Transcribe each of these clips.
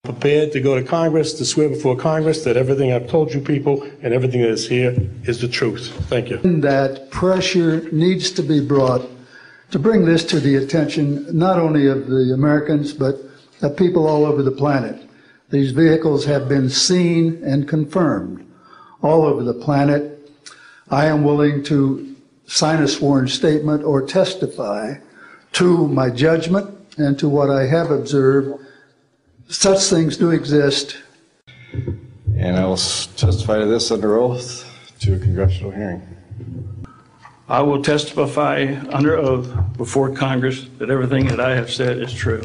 Prepared to go to Congress, to swear before Congress that everything I've told you people and everything that is here is the truth. Thank you. That pressure needs to be brought to bring this to the attention not only of the Americans, but of people all over the planet. These vehicles have been seen and confirmed all over the planet. I am willing to sign a sworn statement or testify to my judgment and to what I have observed. Such things do exist. And I will testify to this under oath to a congressional hearing. I will testify under oath before Congress that everything that I have said is true.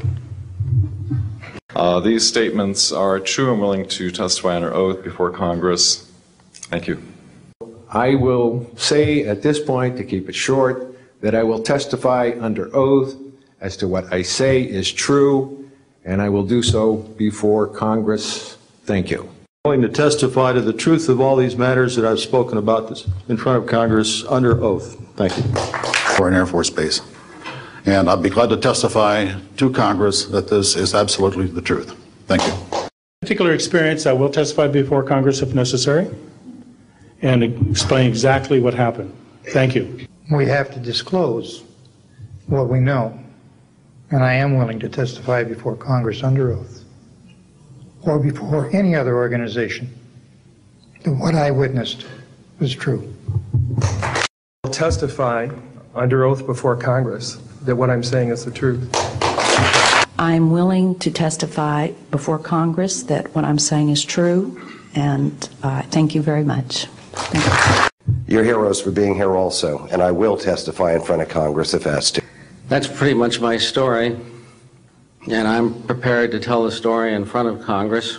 These statements are true. I'm willing to testify under oath before Congress. Thank you. I will say at this point, to keep it short, that I will testify under oath as to what I say is true, and I will do so before Congress. Thank you. I'm willing to testify to the truth of all these matters that I've spoken about this in front of Congress under oath. Thank you. For an Air Force base. And I'd be glad to testify to Congress that this is absolutely the truth. Thank you. Particular experience, I will testify before Congress if necessary and explain exactly what happened. Thank you. We have to disclose what we know, and I am willing to testify before Congress under oath or before any other organization that what I witnessed was true. I'll testify under oath before Congress that what I'm saying is the truth. I'm willing to testify before Congress that what I'm saying is true, and thank you very much. Thank you. You're heroes for being here also, and I will testify in front of Congress if asked to. That's pretty much my story, and I'm prepared to tell the story in front of Congress,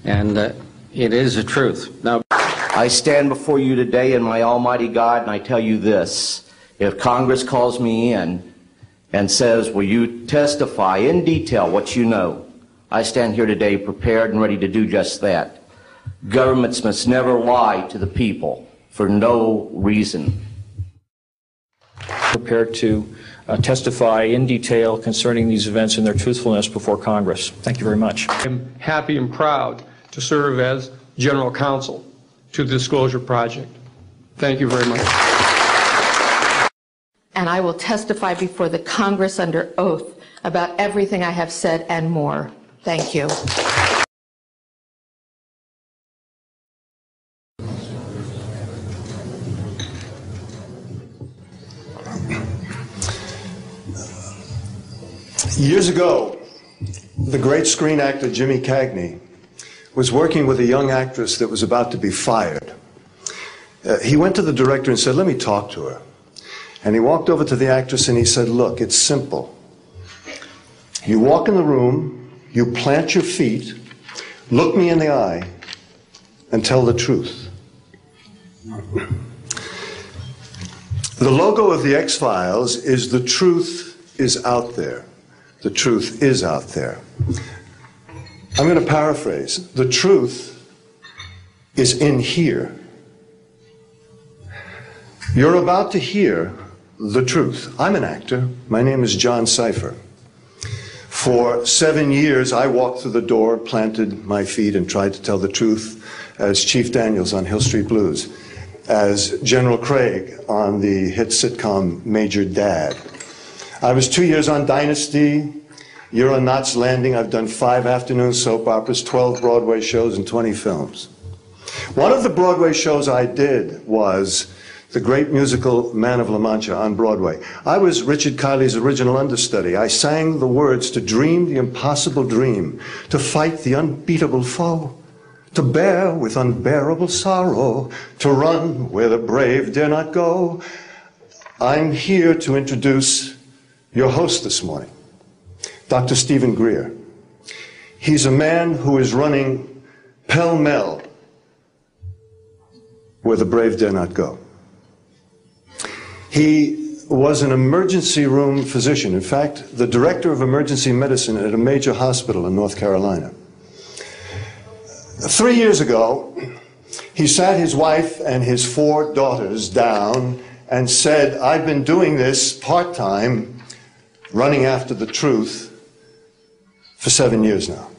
and it is the truth. Now, I stand before you today in my almighty God, and I tell you this. If Congress calls me in and says, will you testify in detail what you know, I stand here today prepared and ready to do just that. Governments must never lie to the people for no reason. Prepared to testify in detail concerning these events and their truthfulness before Congress. Thank you very much. I'm happy and proud to serve as General Counsel to the Disclosure Project. Thank you very much. And I will testify before the Congress under oath about everything I have said and more. Thank you. Years ago, the great screen actor Jimmy Cagney was working with a young actress that was about to be fired. He went to the director and said, let me talk to her. And he walked over to the actress and he said, look, it's simple. You walk in the room, you plant your feet, look me in the eye, and tell the truth. The logo of the X-Files is the truth is out there. The truth is out there. I'm going to paraphrase. The truth is in here. You're about to hear the truth. I'm an actor. My name is John Cipher. For 7 years, I walked through the door, planted my feet, and tried to tell the truth as Chief Daniels on Hill Street Blues, as General Craig on the hit sitcom Major Dad. I was 2 years on Dynasty. You're on Knots Landing. I've done 5 afternoon soap operas, 12 Broadway shows, and 20 films. One of the Broadway shows I did was the great musical Man of La Mancha on Broadway. I was Richard Kiley's original understudy. I sang the words to dream the impossible dream, to fight the unbeatable foe, to bear with unbearable sorrow, to run where the brave dare not go. I'm here to introduce your host this morning, Dr. Stephen Greer. He's a man who is running pell-mell where the brave dare not go. He was an emergency room physician. In fact, the director of emergency medicine at a major hospital in North Carolina. 3 years ago, he sat his wife and his 4 daughters down and said, I've been doing this part-time, running after the truth, for 7 years now.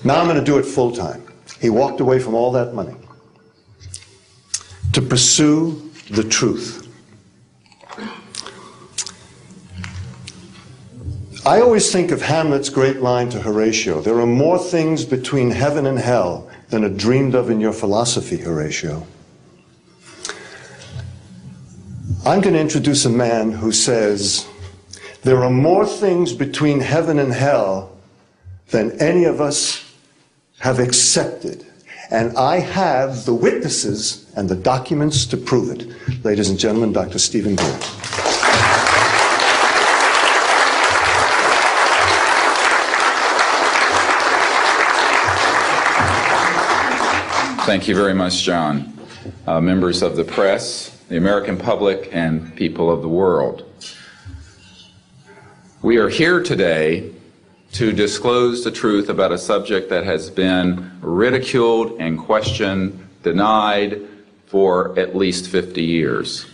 Now I'm going to do it full time. He walked away from all that money to pursue the truth. I always think of Hamlet's great line to Horatio, there are more things between heaven and hell than are dreamed of in your philosophy, Horatio. I'm going to introduce a man who says, there are more things between heaven and hell than any of us have accepted. And I have the witnesses and the documents to prove it. Ladies and gentlemen, Dr. Stephen Greer. Thank you very much, John. Members of the press, the American public, and people of the world. We are here today to disclose the truth about a subject that has been ridiculed and questioned, denied for at least 50 years.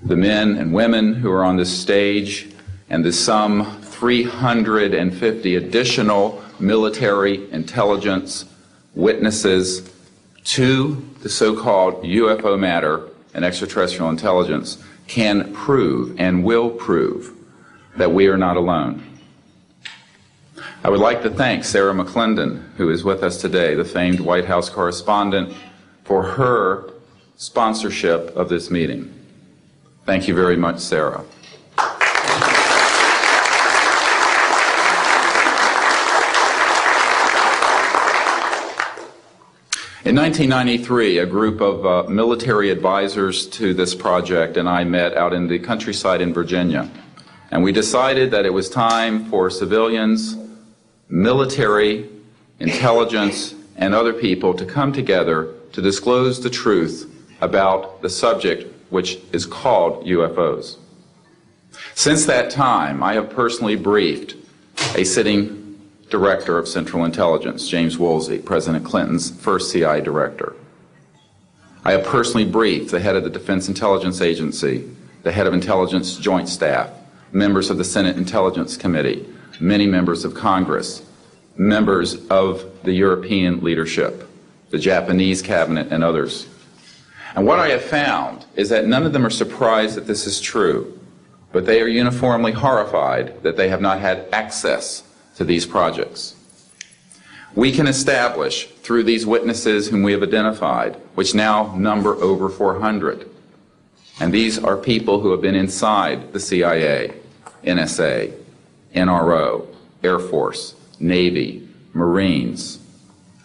The men and women who are on this stage and the some 350 additional military intelligence witnesses to the so-called UFO matter and extraterrestrial intelligence can prove and will prove that we are not alone. I would like to thank Sarah McClendon, who is with us today, the famed White House correspondent, for her sponsorship of this meeting. Thank you very much, Sarah. In 1993, a group of military advisors to this project and I met out in the countryside in Virginia, and we decided that it was time for civilians, military, intelligence, and other people to come together to disclose the truth about the subject which is called UFOs. Since that time, I have personally briefed a sitting Director of Central Intelligence, James Woolsey, President Clinton's first CIA director. I have personally briefed the head of the Defense Intelligence Agency, the head of Intelligence Joint Staff, members of the Senate Intelligence Committee, many members of Congress, members of the European leadership, the Japanese cabinet, and others. And what I have found is that none of them are surprised that this is true, but they are uniformly horrified that they have not had access to these projects. We can establish through these witnesses whom we have identified, which now number over 400, and these are people who have been inside the CIA, NSA, NRO, Air Force, Navy, Marines,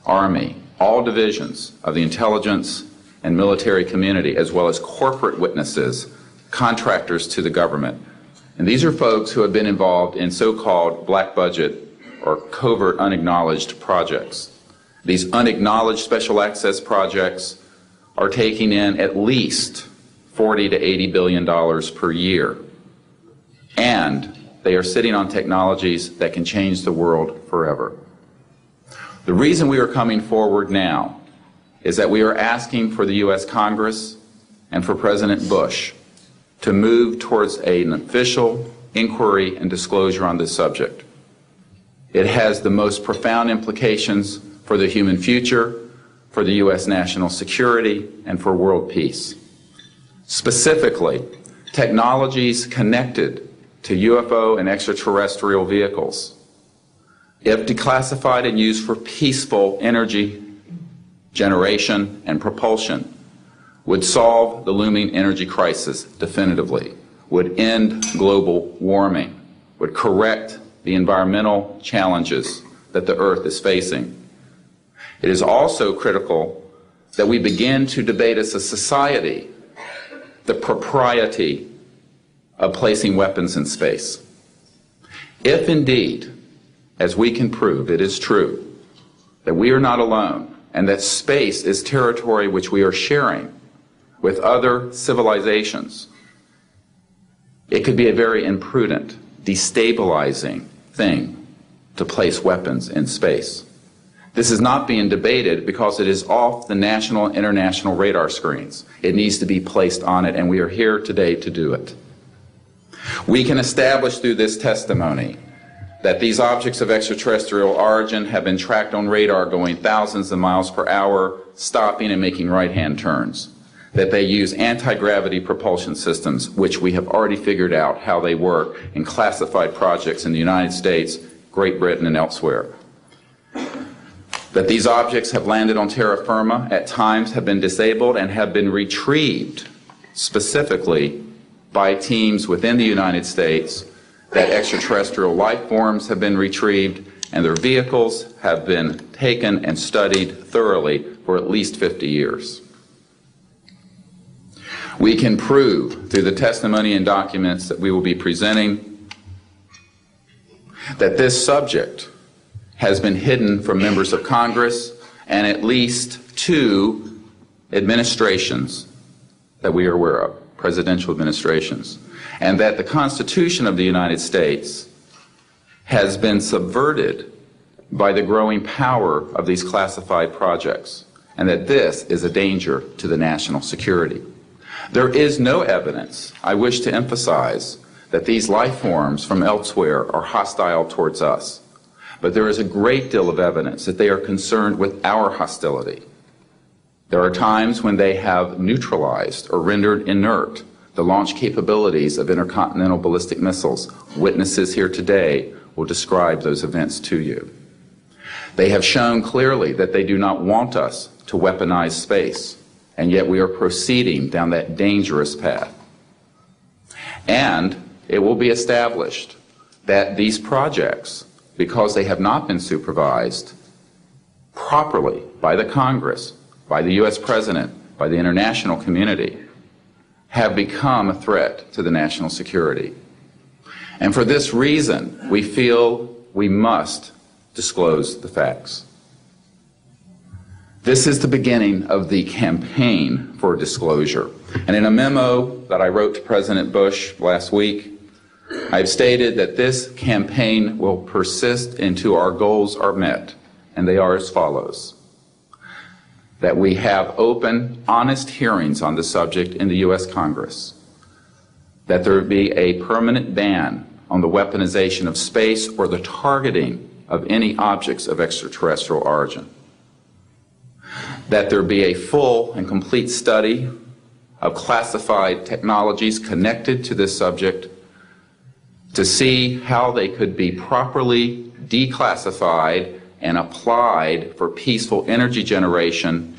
Army, all divisions of the intelligence and military community, as well as corporate witnesses, contractors to the government. And these are folks who have been involved in so-called black budget or covert unacknowledged projects. These unacknowledged special access projects are taking in at least $40 to $80 billion per year. And they are sitting on technologies that can change the world forever. The reason we are coming forward now is that we are asking for the U.S. Congress and for President Bush to move towards an official inquiry and disclosure on this subject. It has the most profound implications for the human future, for the U.S. national security, and for world peace. Specifically, technologies connected to UFO and extraterrestrial vehicles, if declassified and used for peaceful energy generation and propulsion, would solve the looming energy crisis definitively, would end global warming, would correct the environmental challenges that the Earth is facing. It is also critical that we begin to debate as a society the propriety of placing weapons in space. If indeed, as we can prove, it is true that we are not alone and that space is territory which we are sharing with other civilizations, it could be a very imprudent, destabilizing thing to place weapons in space. This is not being debated because it is off the national and international radar screens. It needs to be placed on it, and we are here today to do it. We can establish through this testimony that these objects of extraterrestrial origin have been tracked on radar going thousands of miles per hour, stopping and making right-hand turns, that they use anti-gravity propulsion systems, which we have already figured out how they work in classified projects in the United States, Great Britain, and elsewhere. That these objects have landed on terra firma, at times have been disabled, and have been retrieved specifically by teams within the United States, that extraterrestrial life forms have been retrieved, and their vehicles have been taken and studied thoroughly for at least 50 years. We can prove through the testimony and documents that we will be presenting that this subject has been hidden from members of Congress and at least 2 administrations that we are aware of, presidential administrations, and that the Constitution of the United States has been subverted by the growing power of these classified projects, and that this is a danger to the national security. There is no evidence, I wish to emphasize, that these life forms from elsewhere are hostile towards us, but there is a great deal of evidence that they are concerned with our hostility. There are times when they have neutralized or rendered inert the launch capabilities of intercontinental ballistic missiles. Witnesses here today will describe those events to you. They have shown clearly that they do not want us to weaponize space, and yet we are proceeding down that dangerous path. And it will be established that these projects, because they have not been supervised properly by the Congress, by the U.S. President, by the international community, have become a threat to the national security. And for this reason, we feel we must disclose the facts. This is the beginning of the campaign for disclosure. And in a memo that I wrote to President Bush last week, I've stated that this campaign will persist until our goals are met, and they are as follows: that we have open, honest hearings on the subject in the U.S. Congress, that there be a permanent ban on the weaponization of space or the targeting of any objects of extraterrestrial origin, that there be a full and complete study of classified technologies connected to this subject to see how they could be properly declassified and applied for peaceful energy generation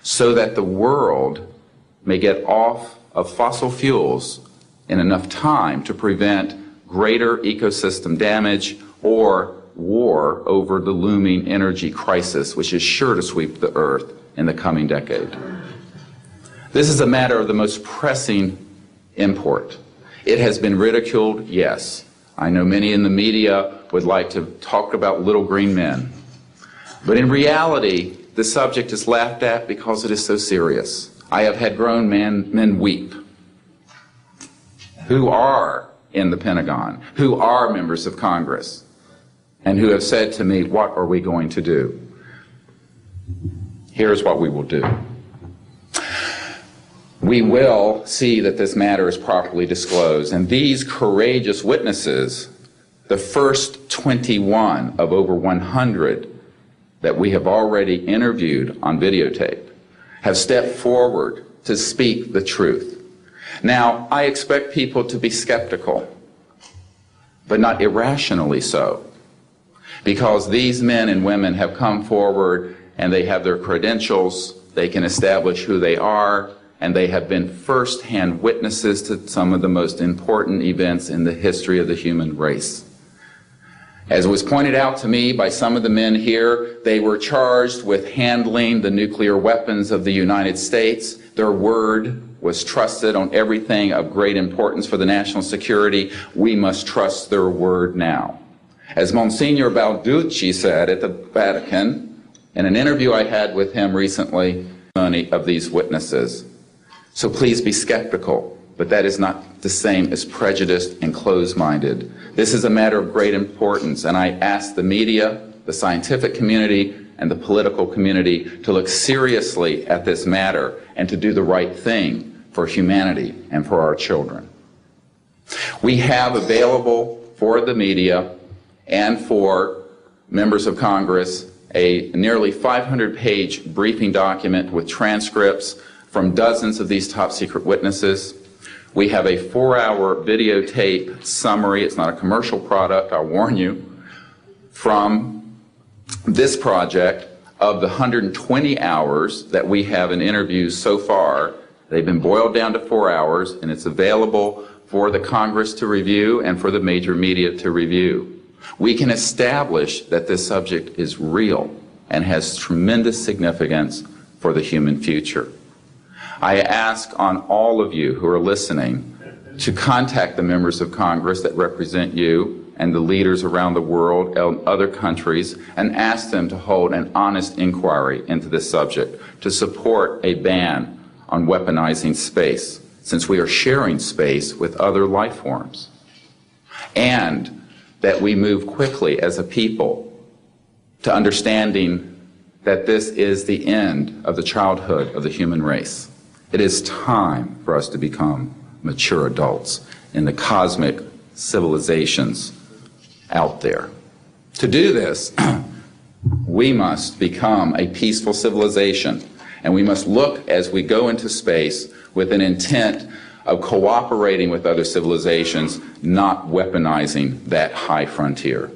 so that the world may get off of fossil fuels in enough time to prevent greater ecosystem damage or war over the looming energy crisis, which is sure to sweep the earth in the coming decade. This is a matter of the most pressing import. It has been ridiculed, yes. I know many in the media would like to talk about little green men. But in reality, the subject is laughed at because it is so serious. I have had grown men weep who are in the Pentagon, who are members of Congress, and who have said to me, what are we going to do? Here's what we will do. We will see that this matter is properly disclosed, and these courageous witnesses, the first 21 of over 100 that we have already interviewed on videotape, have stepped forward to speak the truth. Now, I expect people to be skeptical, but not irrationally so, because these men and women have come forward and they have their credentials, they can establish who they are, and they have been first-hand witnesses to some of the most important events in the history of the human race. As was pointed out to me by some of the men here, they were charged with handling the nuclear weapons of the United States. Their word was trusted on everything of great importance for the national security. We must trust their word now. As Monsignor Balducci said at the Vatican, in an interview I had with him recently, of these witnesses. So please be skeptical, but that is not the same as prejudiced and closed-minded. This is a matter of great importance, and I ask the media, the scientific community, and the political community to look seriously at this matter and to do the right thing for humanity and for our children. We have available for the media and for members of Congress a nearly 500-page briefing document with transcripts from dozens of these top-secret witnesses. We have a 4-hour videotape summary. It's not a commercial product, I'll warn you, from this project of the 120 hours that we have in interviews so far. They've been boiled down to 4 hours, and it's available for the Congress to review and for the major media to review. We can establish that this subject is real and has tremendous significance for the human future. I ask on all of you who are listening to contact the members of Congress that represent you and the leaders around the world and other countries and ask them to hold an honest inquiry into this subject, to support a ban on weaponizing space, since we are sharing space with other life forms, and that we move quickly as a people to understanding that this is the end of the childhood of the human race. It is time for us to become mature adults in the cosmic civilizations out there. To do this, we must become a peaceful civilization, and we must look as we go into space with an intent of cooperating with other civilizations, not weaponizing that high frontier.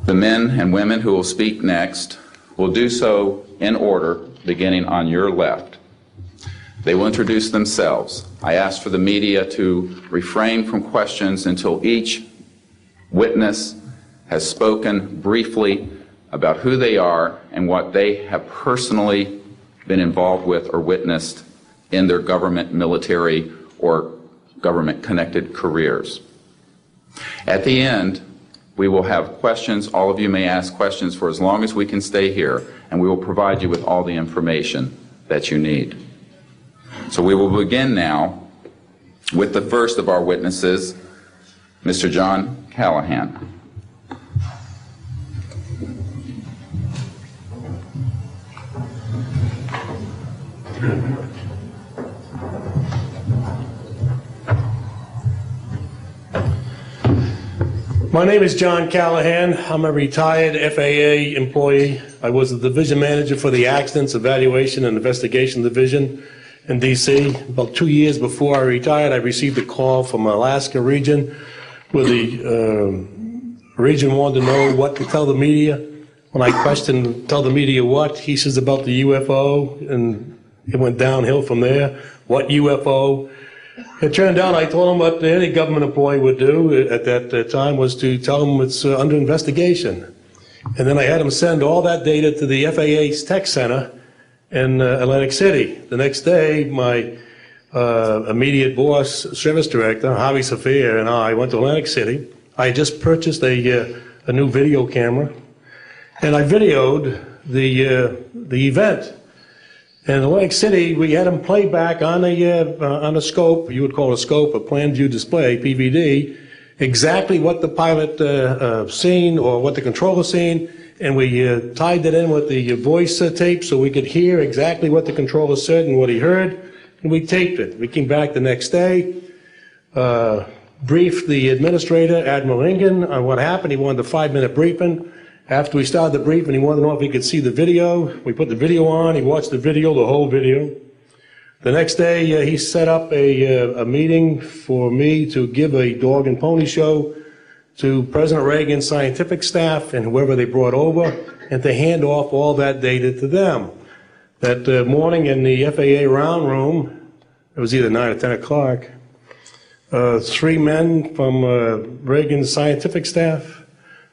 The men and women who will speak next will do so in order, beginning on your left. They will introduce themselves. I ask for the media to refrain from questions until each witness has spoken briefly about who they are and what they have personally been involved with or witnessed in their government, military, or government-connected careers. At the end, we will have questions. All of you may ask questions for as long as we can stay here, and we will provide you with all the information that you need. So we will begin now with the first of our witnesses, Mr. John Callahan. My name is John Callahan. I'm a retired FAA employee. I was the division manager for the Accidents Evaluation and Investigation Division in D.C. About 2 years before I retired, I received a call from Alaska region where the region wanted to know what to tell the media. When I questioned, tell the media what, he says about the UFO, and it went downhill from there. What UFO? It turned out I told him what any government employee would do at that time was to tell them it's under investigation. And then I had him send all that data to the FAA's tech center in Atlantic City. The next day, my immediate boss, service director, Javi Safir, and I went to Atlantic City. I had just purchased a new video camera, and I videoed the event. In Atlantic City, we had them play back on a scope, you would call a scope, a plan view display, PVD, exactly what the pilot seen or what the controller seen, and we tied that in with the voice tape so we could hear exactly what the controller said and what he heard, and we taped it. We came back the next day, briefed the administrator, Admiral Ingen, on what happened. He wanted a 5-minute briefing. After we started the briefing, he wanted to know if he could see the video. We put the video on. He watched the video, the whole video. The next day, he set up a meeting for me to give a dog and pony show to President Reagan's scientific staff and whoever they brought over, and to hand off all that data to them. That morning in the FAA round room, it was either 9 or 10 o'clock, 3 men from Reagan's scientific staff,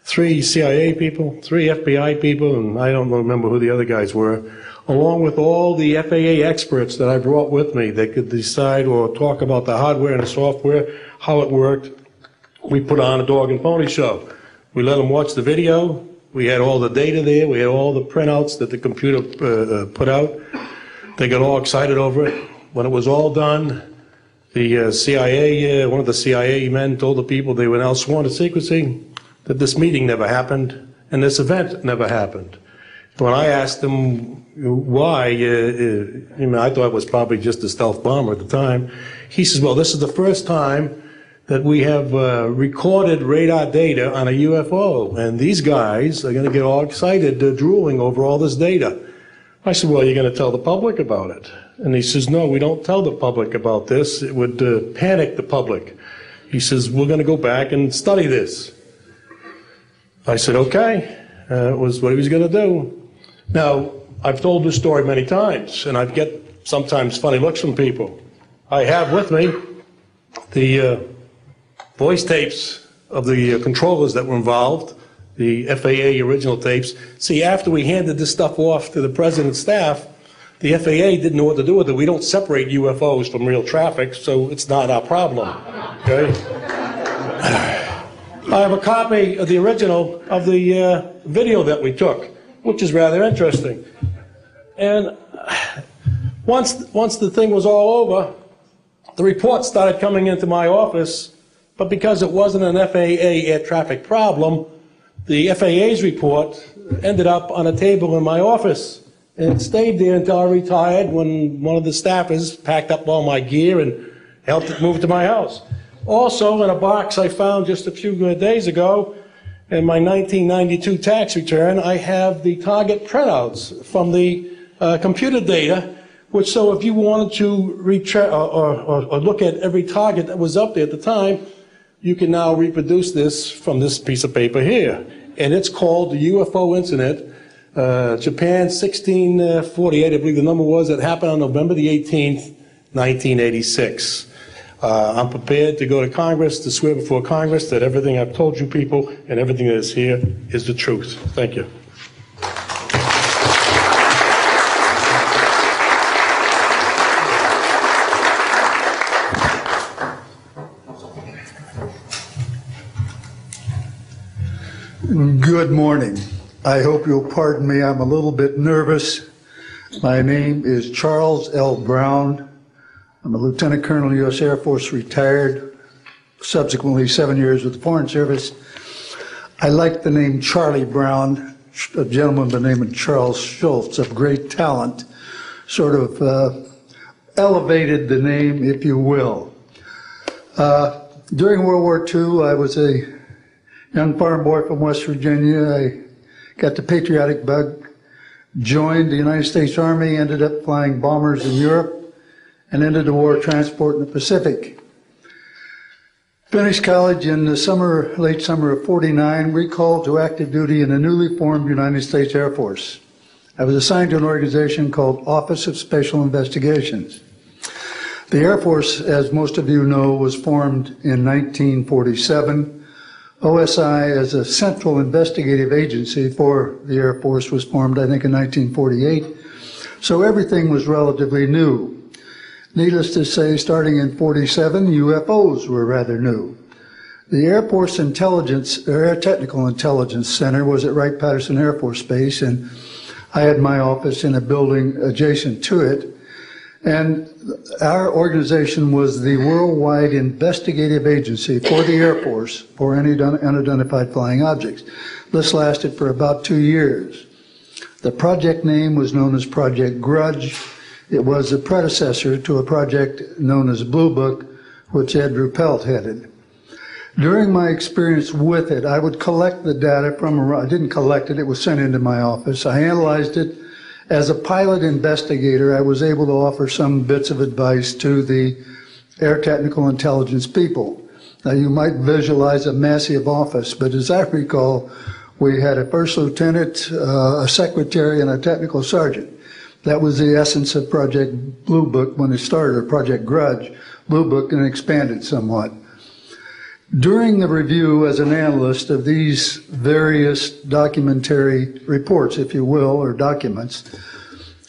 3 CIA people, 3 FBI people, and I don't remember who the other guys were, along with all the FAA experts that I brought with me that could decide or talk about the hardware and the software, how it worked. We put on a dog and pony show. We let them watch the video. We had all the data there. We had all the printouts that the computer put out. They got all excited over it. When it was all done, the CIA, one of the CIA men told the people they were now sworn to secrecy, that this meeting never happened and this event never happened. When I asked him why, I thought it was probably just a stealth bomber at the time. He says, well, this is the first time that we have recorded radar data on a UFO, and these guys are going to get all excited, drooling over all this data. I said, well, you're going to tell the public about it. And he says, no, we don't tell the public about this. It would panic the public. He says, we're going to go back and study this. I said, okay. It was what he was going to do. Now, I've told this story many times, and I get sometimes funny looks from people. I have with me the voice tapes of the controllers that were involved, the FAA original tapes. See, after we handed this stuff off to the president's staff, the FAA didn't know what to do with it. We don't separate UFOs from real traffic, so it's not our problem. Okay? I have a copy of the original of the video that we took, which is rather interesting. And once the thing was all over, the reports started coming into my office, but because it wasn't an FAA air traffic problem, the FAA's report ended up on a table in my office. And it stayed there until I retired, when one of the staffers packed up all my gear and helped it move to my house. Also, in a box I found just a few days ago, in my 1992 tax return, I have the target printouts from the computer data, which, so if you wanted to or look at every target that was up there at the time, you can now reproduce this from this piece of paper here. And it's called the UFO incident, Japan 1648, I believe the number was, that happened on November the 18th, 1986. I'm prepared to go to Congress to swear before Congress that everything I've told you people and everything that is here is the truth. Thank you. Good morning. I hope you'll pardon me. I'm a little bit nervous. My name is Charles L. Brown. I'm a Lieutenant Colonel, U.S. Air Force, retired, subsequently 7 years with the Foreign Service. I like the name Charlie Brown, a gentleman by the name of Charles Schultz, of great talent, sort of elevated the name, if you will. During World War II, I was a young farm boy from West Virginia. I got the patriotic bug, joined the United States Army, ended up flying bombers in Europe, and ended the war transport in the Pacific. Finished college in the late summer of '49, recalled to active duty in the newly formed United States Air Force. I was assigned to an organization called Office of Special Investigations. The Air Force, as most of you know, was formed in 1947. OSI, as a central investigative agency for the Air Force, was formed, I think, in 1948. So everything was relatively new. Needless to say, starting in '47, UFOs were rather new. The Air Force Intelligence, or Air Technical Intelligence Center, was at Wright-Patterson Air Force Base, and I had my office in a building adjacent to it. And our organization was the worldwide investigative agency for the Air Force for any unidentified flying objects. This lasted for about 2 years. The project name was known as Project Grudge. It was a predecessor to a project known as Blue Book, which Ed Ruppelt headed. During my experience with it, I would collect the data from, I didn't collect it, it was sent into my office. I analyzed it. As a pilot investigator, I was able to offer some bits of advice to the Air Technical Intelligence people. Now, you might visualize a massive office, but as I recall, we had a first lieutenant, a secretary, and a technical sergeant. That was the essence of Project Blue Book when it started, or Project Grudge, Blue Book, and expanded somewhat. During the review as an analyst of these various documentary reports, if you will, or documents,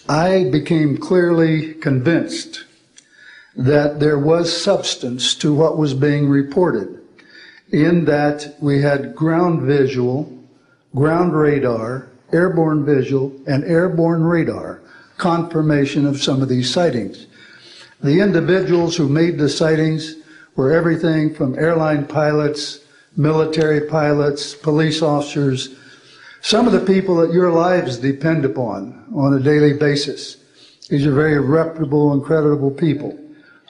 I became clearly convinced that there was substance to what was being reported, in that we had ground visual, ground radar, airborne visual, and airborne radar confirmation of some of these sightings. The individuals who made the sightings were everything from airline pilots, military pilots, police officers, some of the people that your lives depend upon on a daily basis. These are very reputable and creditable people.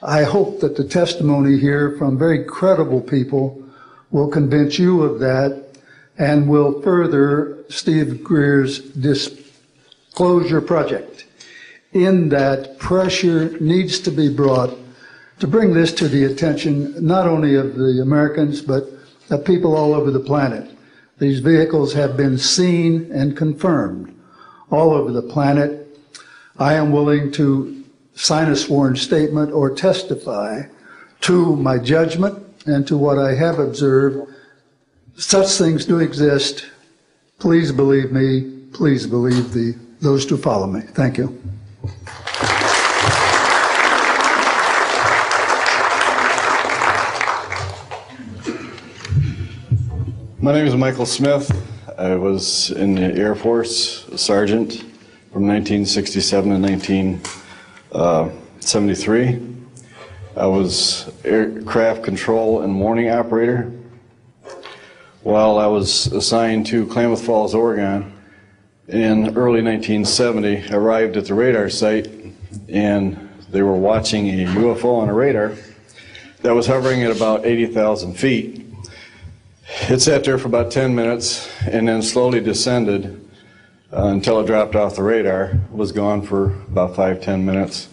I hope that the testimony here from very credible people will convince you of that and will further Steve Greer's disclosure project, in that pressure needs to be brought to bring this to the attention not only of the Americans, but of people all over the planet. These vehicles have been seen and confirmed all over the planet. I am willing to sign a sworn statement or testify to my judgment and to what I have observed. Such things do exist. Please believe me. Please believe those who follow me. Thank you. My name is Michael Smith. I was in the Air Force, a sergeant from 1967 to 1973. I was aircraft control and morning operator. While I was assigned to Klamath Falls, Oregon, in early 1970, I arrived at the radar site and they were watching a UFO on a radar that was hovering at about 80,000 feet. It sat there for about 10 minutes and then slowly descended until it dropped off the radar, was gone for about 5-10 minutes,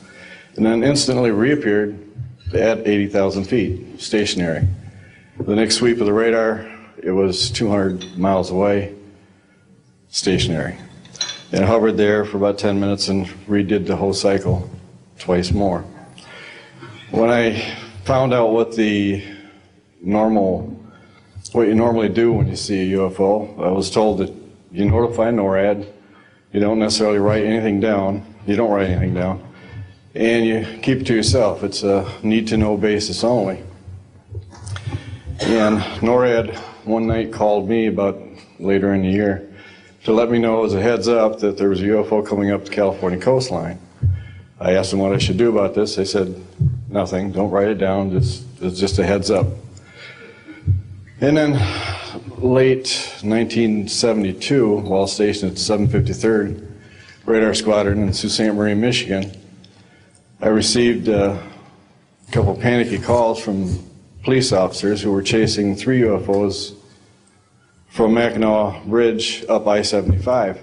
and then instantly reappeared at 80,000 feet, stationary. The next sweep of the radar, it was 200 miles away, stationary. And it hovered there for about 10 minutes and redid the whole cycle twice more. When I found out what you normally do when you see a UFO, I was told that you notify NORAD, you don't necessarily write anything down, you don't write anything down, and you keep it to yourself. It's a need-to-know basis only. And NORAD one night called me about later in the year to let me know as a heads up that there was a UFO coming up the California coastline. I asked them what I should do about this. They said, nothing, don't write it down, it's just a heads up. And then late 1972, while stationed at the 753rd Radar Squadron in Sault Ste. Marie, Michigan, I received a couple panicky calls from police officers who were chasing 3 UFOs from Mackinac Bridge up I-75.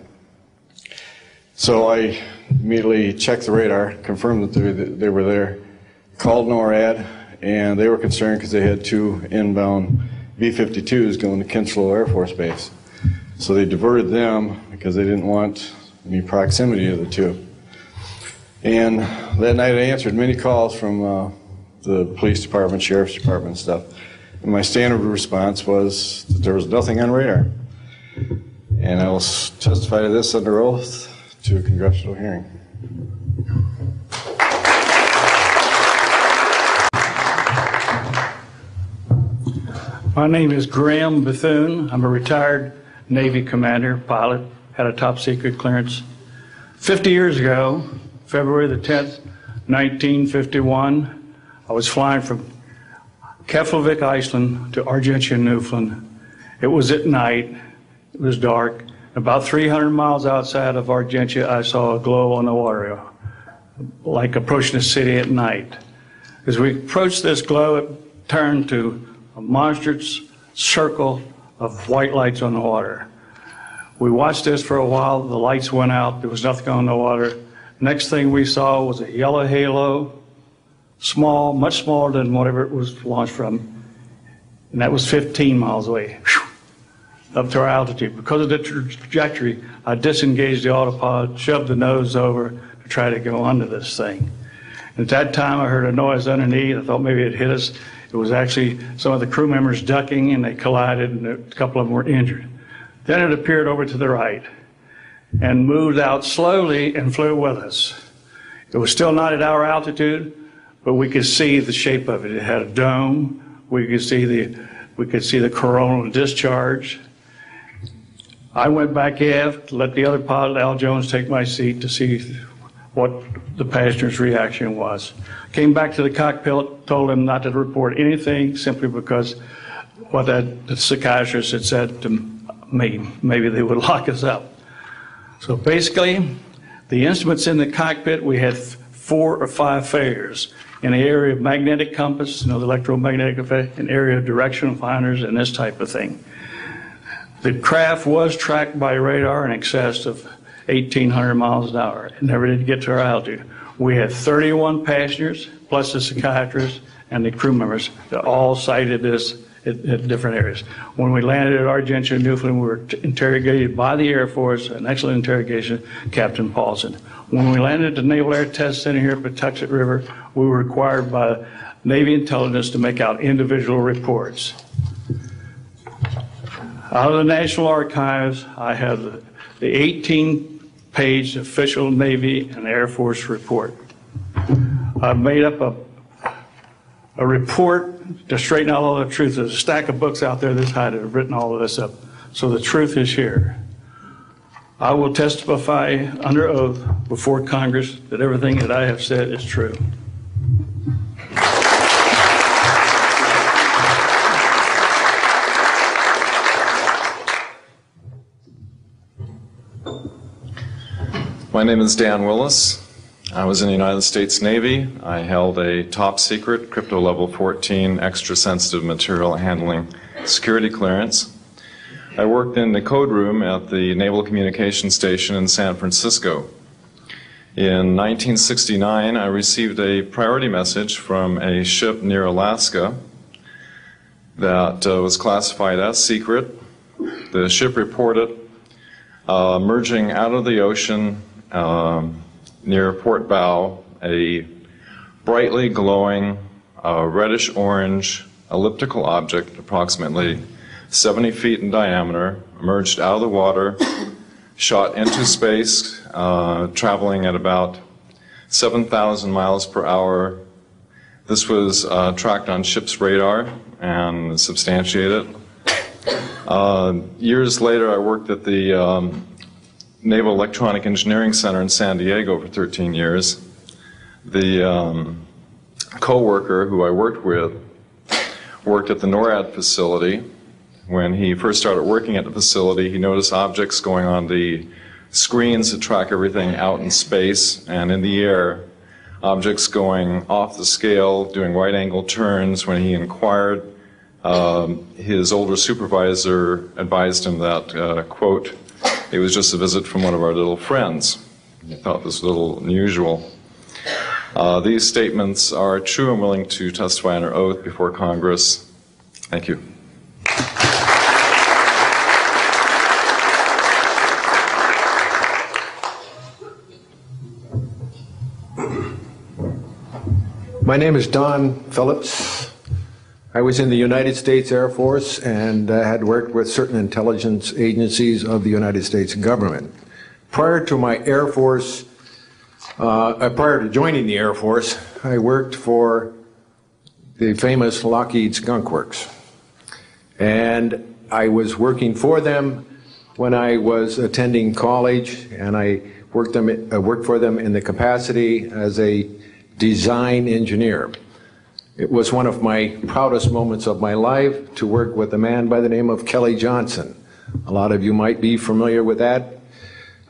So I immediately checked the radar, confirmed that they were there, called NORAD, and they were concerned because they had 2 inbound B-52s going to Kinslow Air Force Base. So they diverted them because they didn't want any proximity of the 2. And that night I answered many calls from the police department, sheriff's department and stuff. And my standard response was that there was nothing on radar. And I will testify to this under oath to a congressional hearing. My name is Graham Bethune. I'm a retired Navy commander, pilot, had a top secret clearance. 50 years ago, February the 10th, 1951, I was flying from Keflavik, Iceland to Argentia, Newfoundland. It was at night, it was dark. About 300 miles outside of Argentia, I saw a glow on the water, like approaching a city at night. As we approached this glow, it turned to a monstrous circle of white lights on the water. We watched this for a while, the lights went out, there was nothing on the water. Next thing we saw was a yellow halo, small, much smaller than whatever it was launched from, and that was 15 miles away, up to our altitude. Because of the trajectory, I disengaged the autopilot, shoved the nose over to try to go under this thing. At that time, I heard a noise underneath. I thought maybe it hit us. It was actually some of the crew members ducking, and they collided, and a couple of them were injured. Then it appeared over to the right and moved out slowly and flew with us. It was still not at our altitude, but we could see the shape of it. It had a dome. We could see the coronal discharge. I went back aft, let the other pilot, Al Jones, take my seat to see what the passenger's reaction was. Came back to the cockpit, told him not to report anything simply because what the psychiatrist had said to me, maybe they would lock us up. So basically, the instruments in the cockpit, we had 4 or 5 failures. in the area of magnetic compass, the electromagnetic effect, an area of directional finders, and this type of thing. The craft was tracked by radar in excess of 1,800 miles an hour. It never did get to our altitude. We had 31 passengers, plus the psychiatrist and the crew members that all cited this at different areas. When we landed at Argentia, Newfoundland, we were interrogated by the Air Force, an excellent interrogation, Captain Paulson. When we landed at the Naval Air Test Center here at Patuxent River, we were required by Navy intelligence to make out individual reports. Out of the National Archives, I have the 18-page official Navy and Air Force report. I've made up a report to straighten out all the truth. There's a stack of books out there this high that have written all of this up. So the truth is here. I will testify under oath before Congress that everything that I have said is true. My name is Dan Willis. I was in the United States Navy. I held a top secret crypto level 14 extra sensitive material handling security clearance. I worked in the code room at the Naval Communications Station in San Francisco. In 1969, I received a priority message from a ship near Alaska that was classified as secret. The ship reported emerging out of the ocean near Port Bow, a brightly glowing reddish-orange elliptical object, approximately 70 feet in diameter, emerged out of the water, shot into space, traveling at about 7,000 miles per hour. This was tracked on ship's radar and substantiated. Years later, I worked at the Naval Electronic Engineering Center in San Diego for 13 years. The co-worker who I worked with worked at the NORAD facility. When he first started working at the facility, he noticed objects going on the screens that track everything out in space and in the air, objects going off the scale, doing right-angle turns. When he inquired, his older supervisor advised him that, quote, it was just a visit from one of our little friends. He thought this was a little unusual. These statements are true. I'm willing to testify under oath before Congress. Thank you. My name is Don Phillips. I was in the United States Air Force and had worked with certain intelligence agencies of the United States government. Prior to my Air Force, prior to joining the Air Force, I worked for the famous Lockheed Skunk Works. And I was working for them when I was attending college, and I worked for them in the capacity as a design engineer. It was one of my proudest moments of my life to work with a man by the name of Kelly Johnson. A lot of you might be familiar with that.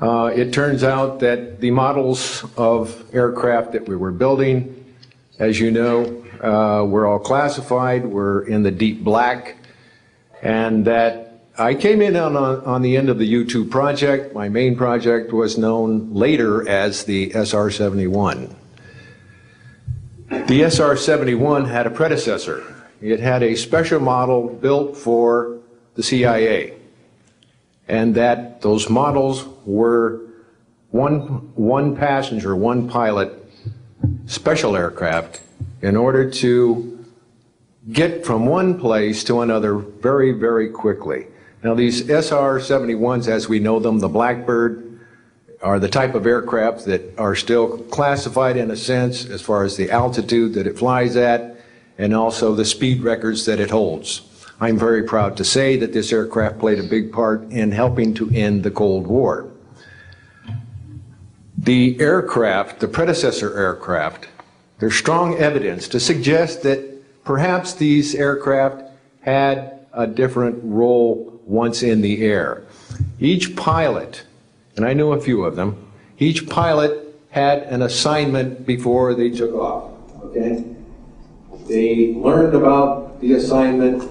It turns out that the models of aircraft that we were building, as you know, were all classified, were in the deep black, and that I came in on the end of the U-2 project. My main project was known later as the SR-71. The SR-71 had a predecessor. It had a special model built for the CIA, and that those models were one passenger, one pilot special aircraft in order to get from one place to another very, very quickly. Now these SR-71s, as we know them, the Blackbird, are the type of aircraft that are still classified in a sense as far as the altitude that it flies at and also the speed records that it holds. I'm very proud to say that this aircraft played a big part in helping to end the Cold War. The aircraft, the predecessor aircraft, there's strong evidence to suggest that perhaps these aircraft had a different role once in the air. Each pilot, and I knew a few of them, each pilot had an assignment before they took off. okay? They learned about the assignment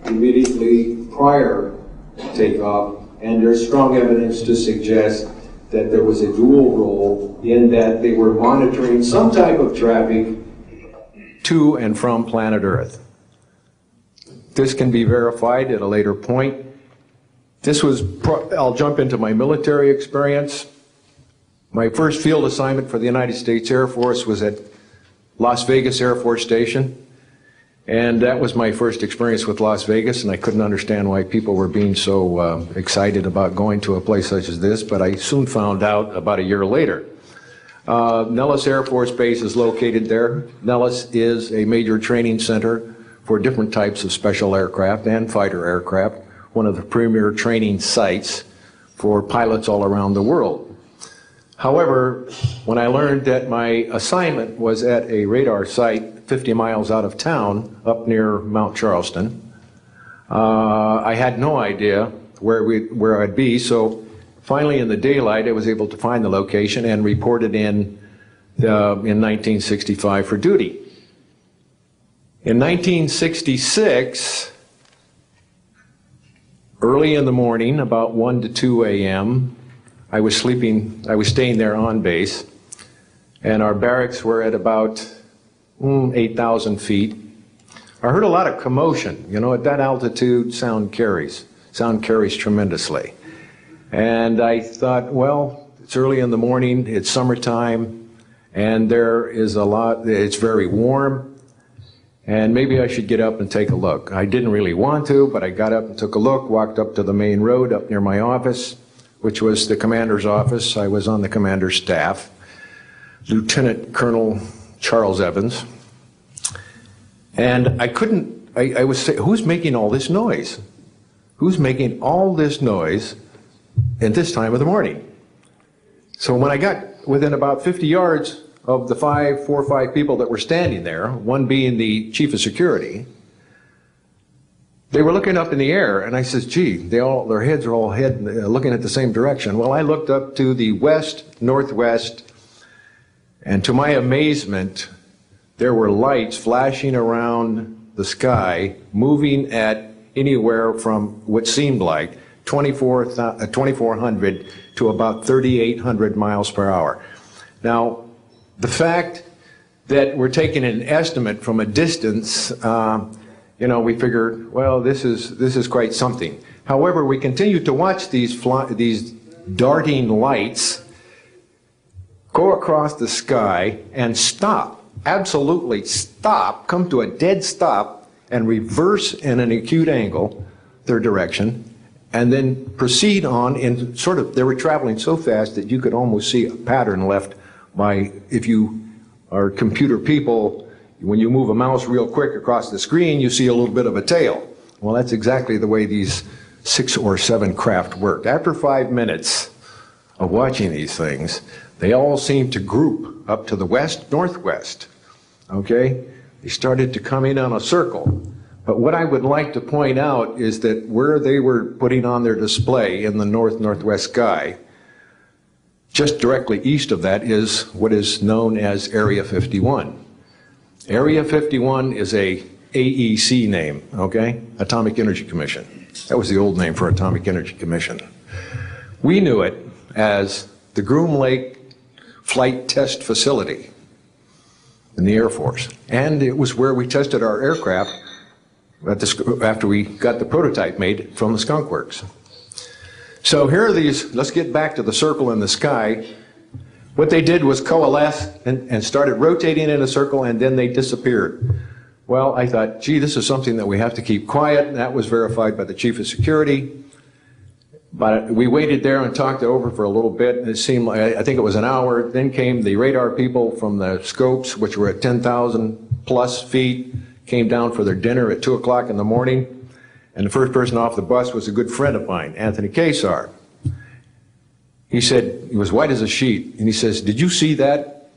immediately prior to takeoff, and there's strong evidence to suggest that there was a dual role in that they were monitoring some type of traffic to and from planet Earth. This can be verified at a later point. This was, I'll jump into my military experience. My first field assignment for the United States Air Force was at Las Vegas Air Force Station. And that was my first experience with Las Vegas, and I couldn't understand why people were being so excited about going to a place such as this, but I soon found out about a year later. Nellis Air Force Base is located there. Nellis is a major training center for different types of special aircraft and fighter aircraft, one of the premier training sites for pilots all around the world. However, when I learned that my assignment was at a radar site 50 miles out of town, up near Mount Charleston, I had no idea where I'd be, so finally in the daylight I was able to find the location and reported in 1965 for duty. In 1966, early in the morning, about 1 to 2 a.m., I was staying there on base, and our barracks were at about 8,000 feet. I heard a lot of commotion. You know, at that altitude, sound carries tremendously. And I thought, well, it's early in the morning, it's summertime, and there is it's very warm, and maybe I should get up and take a look. I didn't really want to, but I got up and took a look, walked up to the main road up near my office, which was the commander's office. I was on the commander's staff, Lieutenant Colonel Charles Evans. And I was saying, who's making all this noise? Who's making all this noise at this time of the morning? So when I got within about 50 yards of the 4 or 5 people that were standing there, one being the chief of security, they were looking up in the air, and I said, gee, their heads are all looking at the same direction. Well, I looked up to the west, northwest, and to my amazement, there were lights flashing around the sky, moving at anywhere from what seemed like 2,400 to about 3,800 miles per hour. Now, the fact that we're taking an estimate from a distance, you know, we figured, well, this is quite something. However, we continued to watch these darting lights go across the sky and stop, absolutely stop, come to a dead stop, and reverse in an acute angle their direction, and then proceed on in they were traveling so fast that you could almost see a pattern left by, if you are computer people, when you move a mouse real quick across the screen, you see a little bit of a tail. Well, that's exactly the way these 6 or 7 craft worked. After 5 minutes of watching these things, they all seemed to group up to the west, northwest. Okay? They started to come in on a circle. But what I would like to point out is that where they were putting on their display in the northwest sky, just directly east of that is what is known as Area 51. Area 51 is a AEC name, okay? Atomic Energy Commission. That was the old name for Atomic Energy Commission. We knew it as the Groom Lake Flight Test Facility in the Air Force. And it was where we tested our aircraft after we got the prototype made from the Skunk Works. So here are these, let's get back to the circle in the sky. What they did was coalesce and started rotating in a circle, and then they disappeared. Well, I thought, gee, this is something that we have to keep quiet, and that was verified by the chief of security. But we waited there and talked it over for a little bit, and it seemed like, I think it was an hour. Then came the radar people from the scopes, which were at 10,000 plus feet, came down for their dinner at 2 o'clock in the morning. And the first person off the bus was a good friend of mine, Anthony Kesar. He said, he was white as a sheet, and he says, did you see that?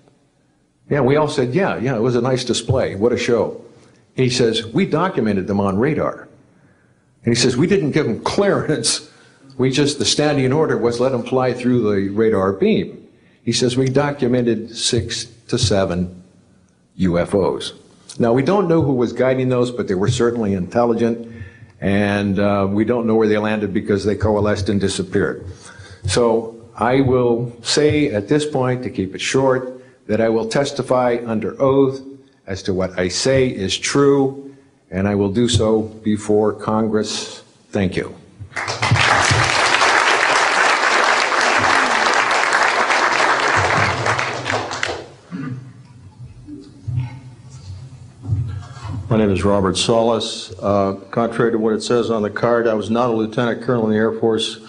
Yeah, we all said, yeah, it was a nice display. What a show. He says, we documented them on radar. And he says, we didn't give them clearance. The standing order was let them fly through the radar beam. He says, we documented 6 to 7 UFOs. Now, we don't know who was guiding those, but they were certainly intelligent, and we don't know where they landed because they coalesced and disappeared. So I will say at this point, to keep it short, that I will testify under oath as to what I say is true, and I will do so before Congress. Thank you. My name is Robert Solis. Contrary to what it says on the card, I was not a lieutenant colonel in the Air Force.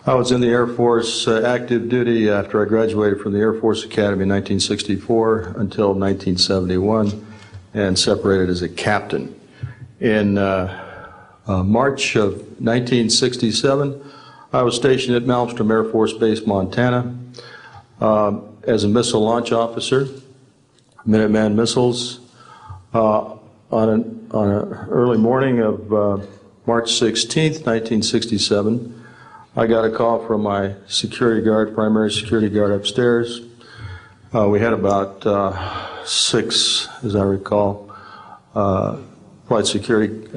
I was in the Air Force active duty after I graduated from the Air Force Academy in 1964 until 1971 and separated as a captain. In March of 1967, I was stationed at Malmstrom Air Force Base, Montana, as a missile launch officer, Minuteman missiles. On an early morning of March 16th, 1967, I got a call from my security guard, primary security guard upstairs. We had about 6, as I recall, flight security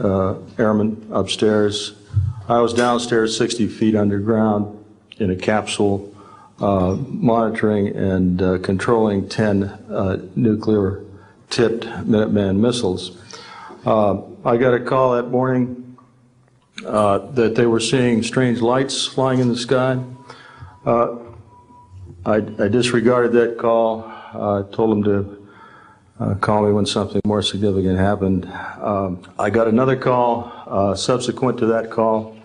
airmen upstairs. I was downstairs 60 feet underground in a capsule monitoring and controlling 10 nuclear-tipped Minuteman missiles. I got a call that morning that they were seeing strange lights flying in the sky. I disregarded that call. I told them to call me when something more significant happened. I got another call subsequent to that call,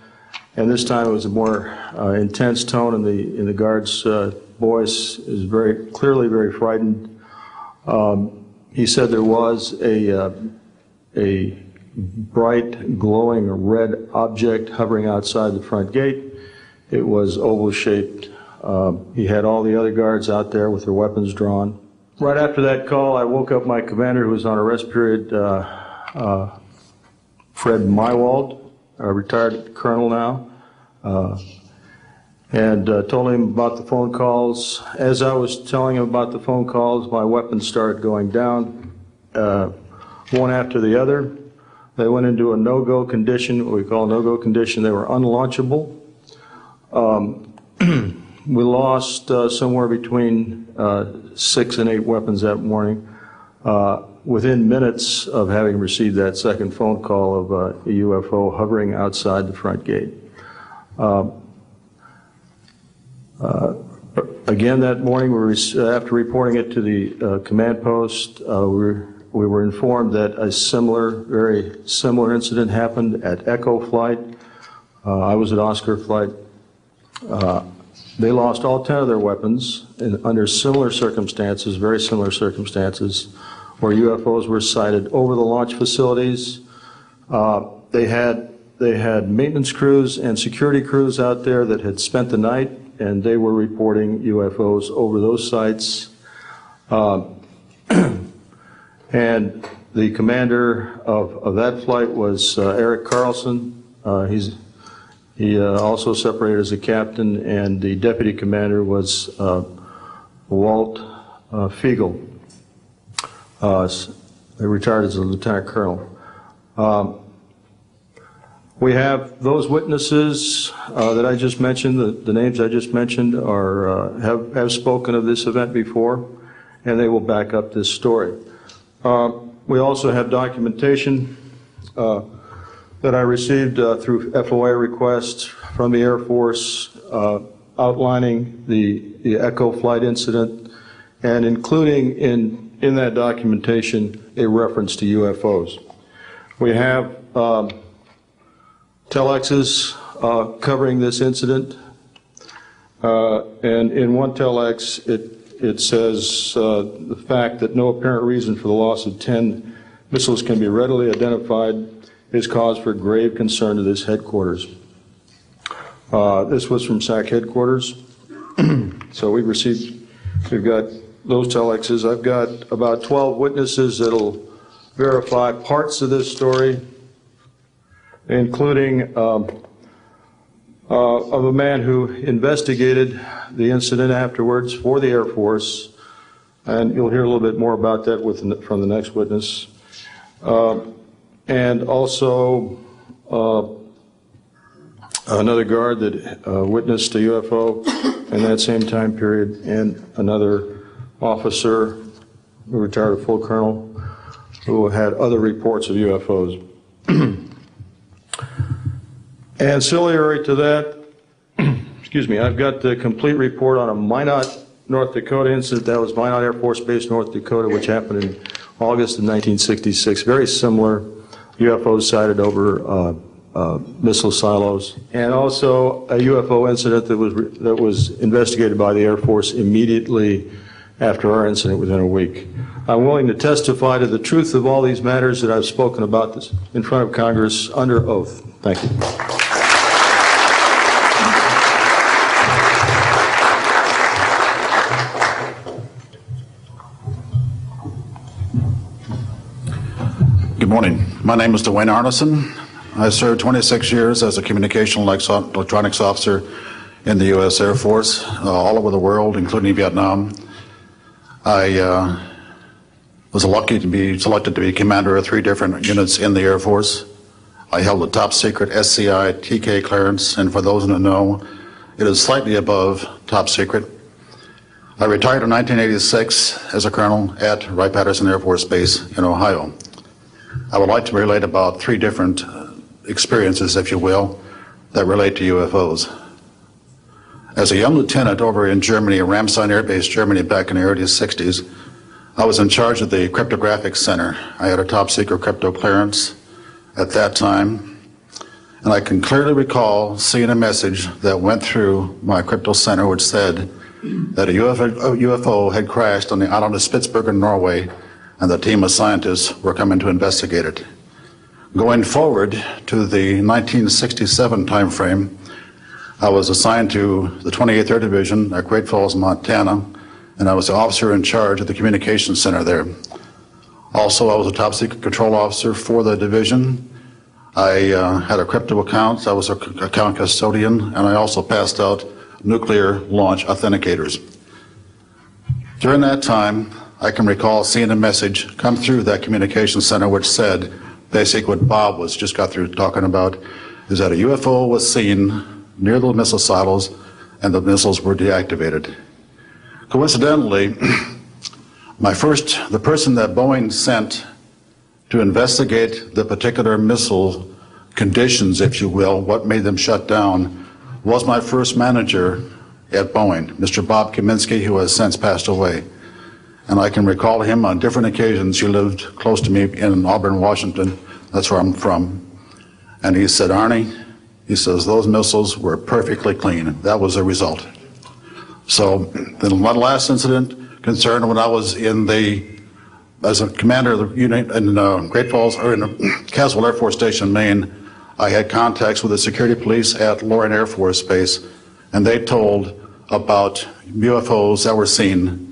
and this time it was a more intense tone in the guard's voice. It was very clearly very frightened. He said there was a bright, glowing red object hovering outside the front gate. It was oval-shaped. He had all the other guards out there with their weapons drawn. Right after that call, I woke up my commander, who was on a rest period, Fred Mywald, a retired colonel now, and told him about the phone calls. As I was telling him about the phone calls, my weapons started going down, one after the other. They went into a no-go condition, what we call a no-go condition. They were unlaunchable. We lost somewhere between 6 and 8 weapons that morning within minutes of having received that second phone call of a UFO hovering outside the front gate. Again that morning, after reporting it to the command post, we were informed that a very similar incident happened at Echo Flight. I was at Oscar Flight. They lost all 10 of their weapons under similar circumstances, very similar circumstances, where UFOs were sighted over the launch facilities. They had maintenance crews and security crews out there that had spent the night, and they were reporting UFOs over those sites. And the commander of that flight was Eric Carlson. He also separated as a captain, and the deputy commander was Walt Fiegel. He retired as a lieutenant colonel. We have those witnesses that I just mentioned, the names I just mentioned, have spoken of this event before, and they will back up this story. We also have documentation that I received through FOA requests from the Air Force outlining the Echo Flight incident and including in that documentation a reference to UFOs. We have telexes covering this incident, and in one telex it says the fact that no apparent reason for the loss of 10 missiles can be readily identified is cause for grave concern to this headquarters. This was from SAC headquarters. So we've got those telexes. I've got about 12 witnesses that'll verify parts of this story, including of a man who investigated the incident afterwards for the Air Force, and you'll hear a little bit more about that from the next witness. And also another guard that witnessed a UFO in that same time period, and another officer who retired a full colonel who had other reports of UFOs. Ancillary to that, excuse me, I've got the complete report on a Minot, North Dakota incident. That was Minot Air Force Base, North Dakota, which happened in August of 1966. Very similar UFOs sighted over missile silos, and also a UFO incident that was investigated by the Air Force immediately after our incident within a week. I'm willing to testify to the truth of all these matters that I've spoken about this in front of Congress under oath. Thank you. Good morning. My name is Dwayne Arneson. I served 26 years as a communication electronics officer in the U.S. Air Force, all over the world, including Vietnam. I was lucky to be selected to be commander of 3 different units in the Air Force. I held a top secret SCI TK clearance, and for those who know, it is slightly above top secret. I retired in 1986 as a colonel at Wright-Patterson Air Force Base in Ohio. I would like to relate about 3 different experiences, if you will, that relate to UFOs. As a young lieutenant over in Germany, Ramstein Air Base, Germany, back in the early 60s, I was in charge of the cryptographic center. I had a top secret crypto clearance at that time, and I can clearly recall seeing a message that went through my crypto center which said that a UFO had crashed on the island of Spitsbergen, Norway, and the team of scientists were coming to investigate it. Going forward to the 1967 timeframe, I was assigned to the 28th Air Division at Great Falls, Montana, and I was the officer in charge of the communications center there. Also, I was a top secret control officer for the division. I had a crypto account. I was an account custodian, and I also passed out nuclear launch authenticators. During that time, I can recall seeing a message come through that communications center which said, basically what Bob just got through talking about, is that a UFO was seen near the missile silos and the missiles were deactivated. Coincidentally, the person that Boeing sent to investigate the particular missile conditions, if you will, what made them shut down, was my first manager at Boeing, Mr. Bob Kaminsky, who has since passed away. And I can recall him on different occasions. He lived close to me in Auburn, Washington. That's where I'm from. And he said, Arnie, he says, those missiles were perfectly clean. That was the result. So then one last incident concerned when I was as a commander of the unit in Great Falls, or in Caswell Air Force Station, Maine. I had contacts with the security police at Loring Air Force Base, and they told about UFOs that were seen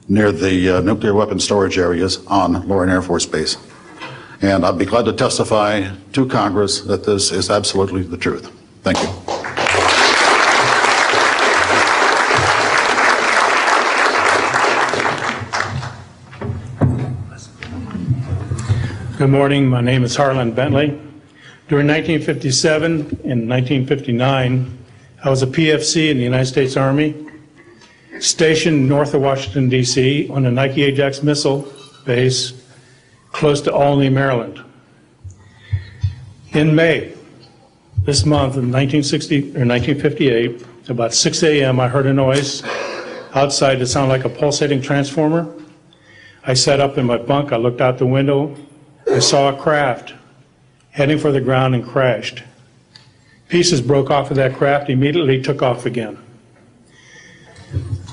near the nuclear weapon storage areas on Loring Air Force Base. And I'd be glad to testify to Congress that this is absolutely the truth. Thank you. Good morning. My name is Harlan Bentley. During 1957 and 1959, I was a PFC in the United States Army, stationed north of Washington, D.C. on the Nike Ajax missile base close to Albany, Maryland. In May, this month of 1958, about 6 a.m., I heard a noise outside that sounded like a pulsating transformer. I sat up in my bunk, I looked out the window, I saw a craft heading for the ground and crashed. Pieces broke off of that craft, immediately took off again.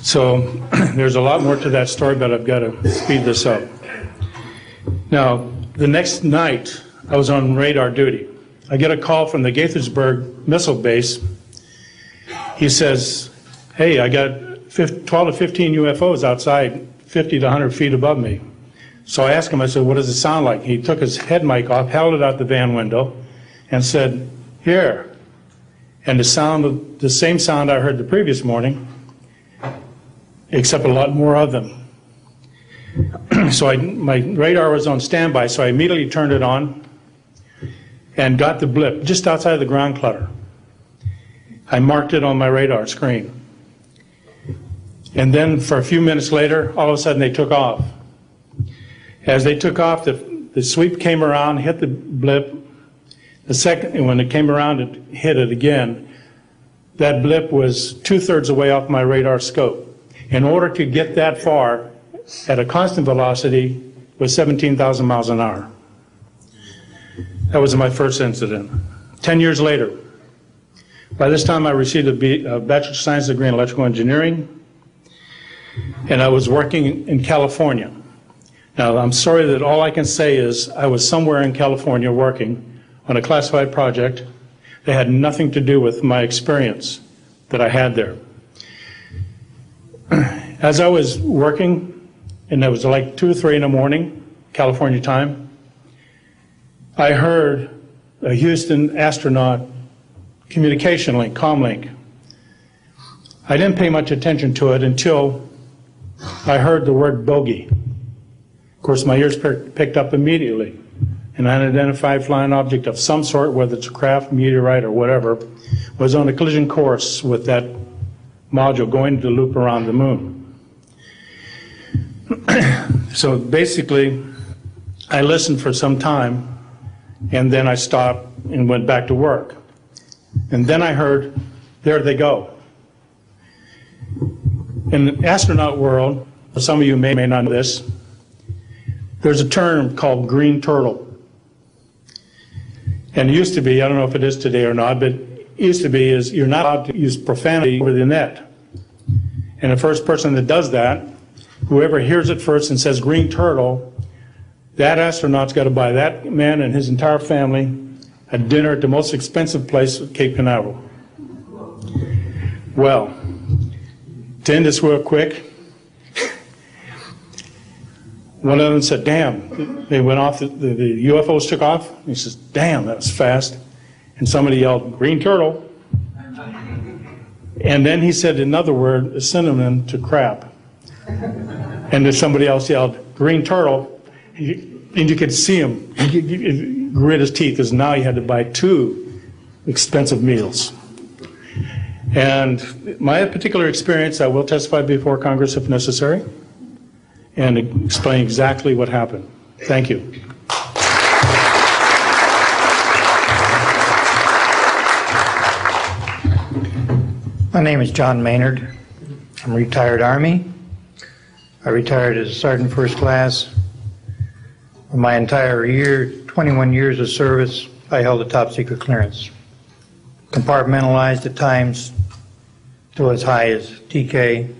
So there's a lot more to that story, but I've got to speed this up. Now, the next night, I was on radar duty. I get a call from the Gaithersburg missile base. He says, hey, I got 12 to 15 UFOs outside 50 to 100 feet above me. So I asked him, I said, what does it sound like? He took his head mic off, held it out the van window, and said, here. And the same sound I heard the previous morning, except a lot more of them. So my radar was on standby, so I immediately turned it on and got the blip just outside of the ground clutter. I marked it on my radar screen. And then for a few minutes later, all of a sudden they took off. As they took off, the sweep came around, hit the blip. The second, and when it came around, it hit it again. That blip was 2/3 the way off my radar scope. In order to get that far at a constant velocity was 17,000 miles an hour. That was my first incident. 10 years later, by this time I received a Bachelor of Science degree in electrical engineering, and I was working in California. Now, I'm sorry that all I can say is I was somewhere in California working on a classified project that had nothing to do with my experience that I had there. As I was working, and it was like 2 or 3 in the morning, California time, I heard a Houston astronaut communication link, comlink. I didn't pay much attention to it until I heard the word bogey. Of course, my ears picked up immediately. An unidentified flying object of some sort, whether it's a craft, meteorite, or whatever, was on a collision course with that module going to loop around the moon. So basically, I listened for some time, and then I stopped and went back to work. And then I heard, there they go. In the astronaut world, some of you may not know this, there's a term called green turtle. And it used to be, I don't know if it is today or not, but it used to be is you're not allowed to use profanity over the net. And the first person that does that, whoever hears it first and says green turtle, that astronaut's got to buy that man and his entire family a dinner at the most expensive place at Cape Canaveral. Well, to end this real quick, one of them said, damn, they went off, the UFOs took off. He says, damn, that was fast. And somebody yelled, green turtle. And then he said another word, a synonym to crap. And then somebody else yelled, green turtle. And you could see him he grit his teeth because now he had to buy 2 expensive meals. And my particular experience, I will testify before Congress if necessary and explain exactly what happened. Thank you. My name is John Maynard. I'm a retired Army. I retired as a Sergeant First Class. For my entire 21 years of service, I held a top secret clearance. Compartmentalized at times to as high as TK,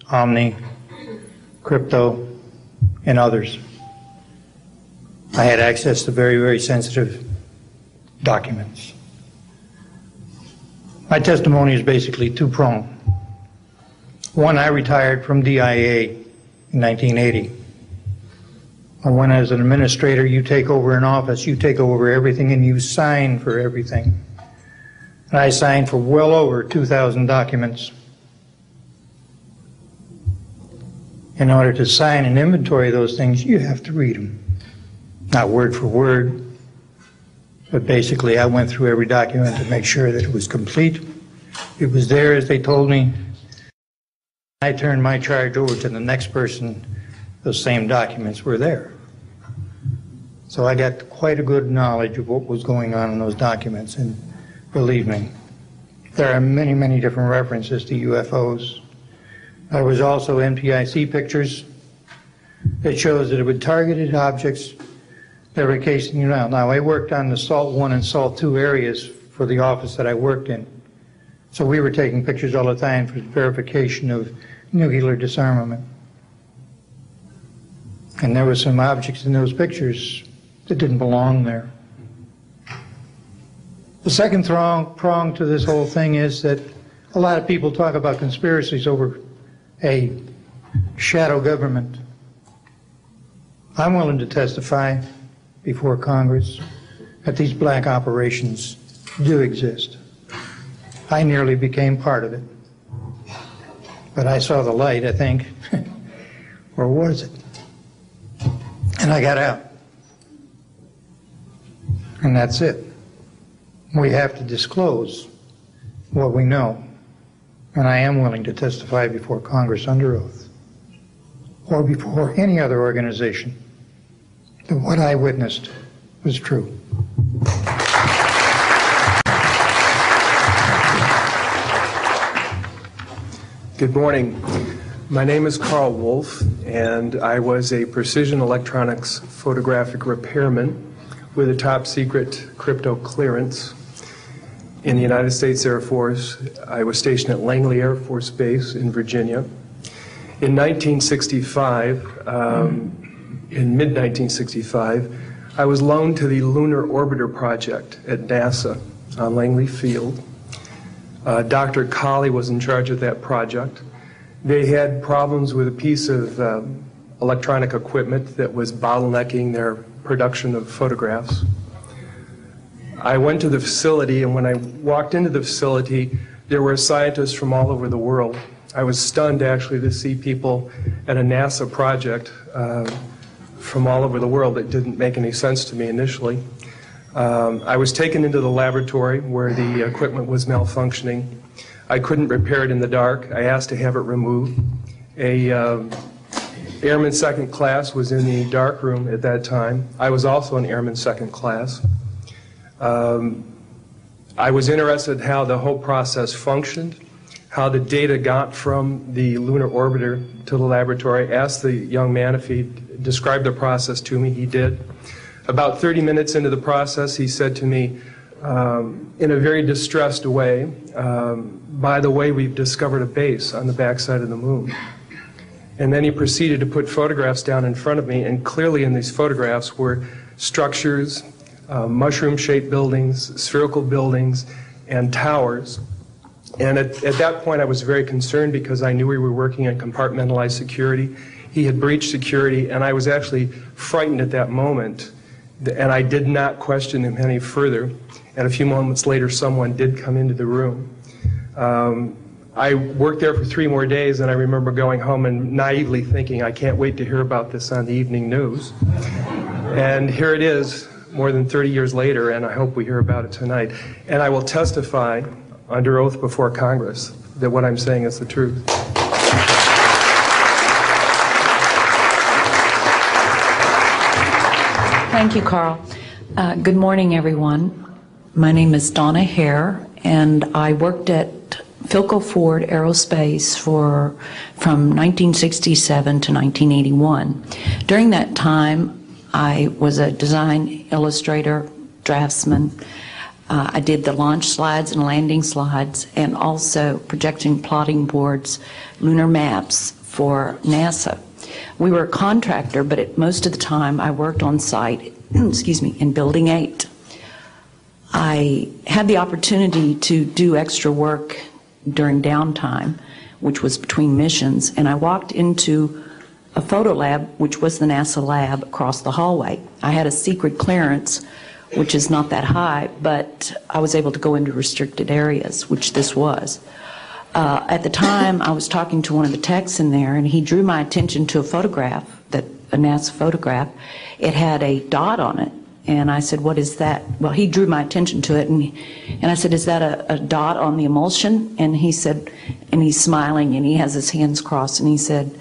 OVNI, crypto, and others. I had access to very, very sensitive documents. My testimony is basically 2-pronged. One, I retired from DIA in 1980. When as an administrator, you take over an office, you take over everything and you sign for everything. And I signed for well over 2,000 documents. In order to sign and inventory those things, you have to read them. Not word for word, but basically I went through every document to make sure that it was complete. It was there as they told me. I turned my charge over to the next person, those same documents were there. So I got quite a good knowledge of what was going on in those documents, and believe me, there are many, many different references to UFOs. There was also NPIC pictures that shows that it would targeted objects that were casing you out. Now, I worked on the SALT 1 and SALT 2 areas for the office that I worked in. So we were taking pictures all the time for verification of nuclear disarmament. And there were some objects in those pictures that didn't belong there. The second prong to this whole thing is that a lot of people talk about conspiracies over a shadow government. I'm willing to testify before Congress that these black operations do exist. I nearly became part of it. But I saw the light, I think. Or was it? and I got out. And that's it. We have to disclose what we know, and I am willing to testify before Congress under oath, or before any other organization, that what I witnessed was true. Good morning. My name is Carl Wolf, and I was a precision electronics photographic repairman with a top secret crypto clearance in the United States Air Force. I was stationed at Langley Air Force Base in Virginia. In 1965, in mid-1965, I was loaned to the Lunar Orbiter Project at NASA on Langley Field. Dr. Colley was in charge of that project. They had problems with a piece of electronic equipment that was bottlenecking their production of photographs. I went to the facility, and when I walked into the facility, there were scientists from all over the world. I was stunned, actually, to see people at a NASA project from all over the world. It didn't make any sense to me initially. I was taken into the laboratory where the equipment was malfunctioning. I couldn't repair it in the dark. I asked to have it removed. Airman second class was in the dark room at that time. I was also an airman second class. I was interested in how the whole process functioned, how the data got from the lunar orbiter to the laboratory. I asked the young man if he'd describe the process to me. He did. About 30 minutes into the process, he said to me, in a very distressed way, by the way, we've discovered a base on the backside of the moon. And then he proceeded to put photographs down in front of me, and clearly in these photographs were structures, mushroom-shaped buildings, spherical buildings, and towers. And at that point, I was very concerned because I knew we were working on compartmentalized security. He had breached security, and I was actually frightened at that moment. And I did not question him any further. And a few moments later, someone did come into the room. I worked there for 3 more days, and I remember going home and naively thinking, I can't wait to hear about this on the evening news. And here it is, more than 30 years later, and I hope we hear about it tonight. And I will testify under oath before Congress that what I'm saying is the truth. Thank you, Carl. Good morning, everyone. My name is Donna Hare, and I worked at Philco Ford Aerospace from 1967 to 1981. During that time, I was a design illustrator, draftsman. I did the launch slides and landing slides, and also projection plotting boards, lunar maps for NASA. We were a contractor, but most of the time I worked on site, in Building 8. I had the opportunity to do extra work during downtime, which was between missions, and I walked into a photo lab, which was the NASA lab across the hallway. I had a secret clearance, which is not that high, but I was able to go into restricted areas, which this was. At the time, I was talking to one of the techs in there, and he drew my attention to a photograph, a NASA photograph. It had a dot on it, and I said, what is that? Well, he drew my attention to it, and I said, is that a dot on the emulsion? And he said, and he's smiling, and he has his hands crossed, and he said,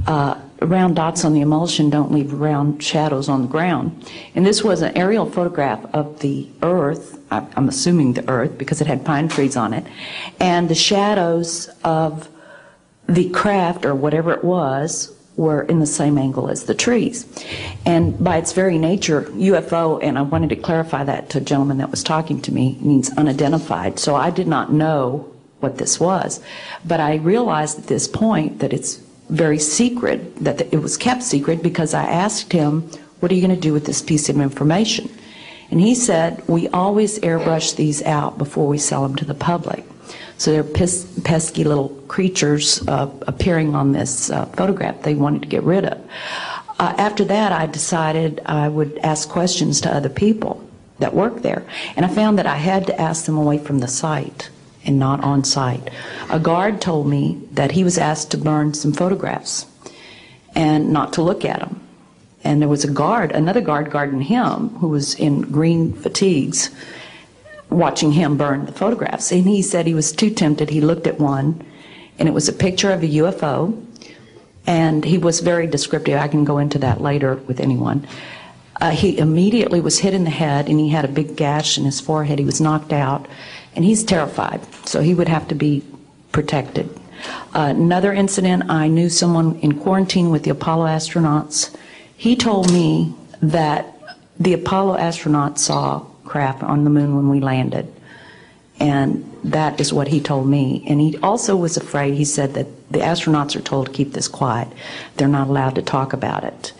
round dots on the emulsion don't leave round shadows on the ground. And this was an aerial photograph of the Earth, I'm assuming the Earth because it had pine trees on it, and the shadows of the craft or whatever it was were in the same angle as the trees. And by its very nature, UFO, and I wanted to clarify that to a gentleman that was talking to me, means unidentified. So I did not know what this was. But I realized at this point that it's very secret, that it was kept secret, because I asked him, what are you going to do with this piece of information? And he said, we always airbrush these out before we sell them to the public. So they're pesky little creatures appearing on this photograph they wanted to get rid of. After that, I decided I would ask questions to other people that work there. And I found that I had to ask them away from the site and not on site. A guard told me that he was asked to burn some photographs and not to look at them. and there was another guard guarding him who was in green fatigues, watching him burn the photographs. And he said he was too tempted. He looked at one, and it was a picture of a UFO, and he was very descriptive. I can go into that later with anyone. He immediately was hit in the head, and he had a big gash in his forehead. He was knocked out, and he's terrified, so he would have to be protected. Another incident, I knew someone in quarantine with the Apollo astronauts. He told me that the Apollo astronauts saw craft on the moon when we landed, and that is what he told me. And he also was afraid. He said that the astronauts are told to keep this quiet. They're not allowed to talk about it.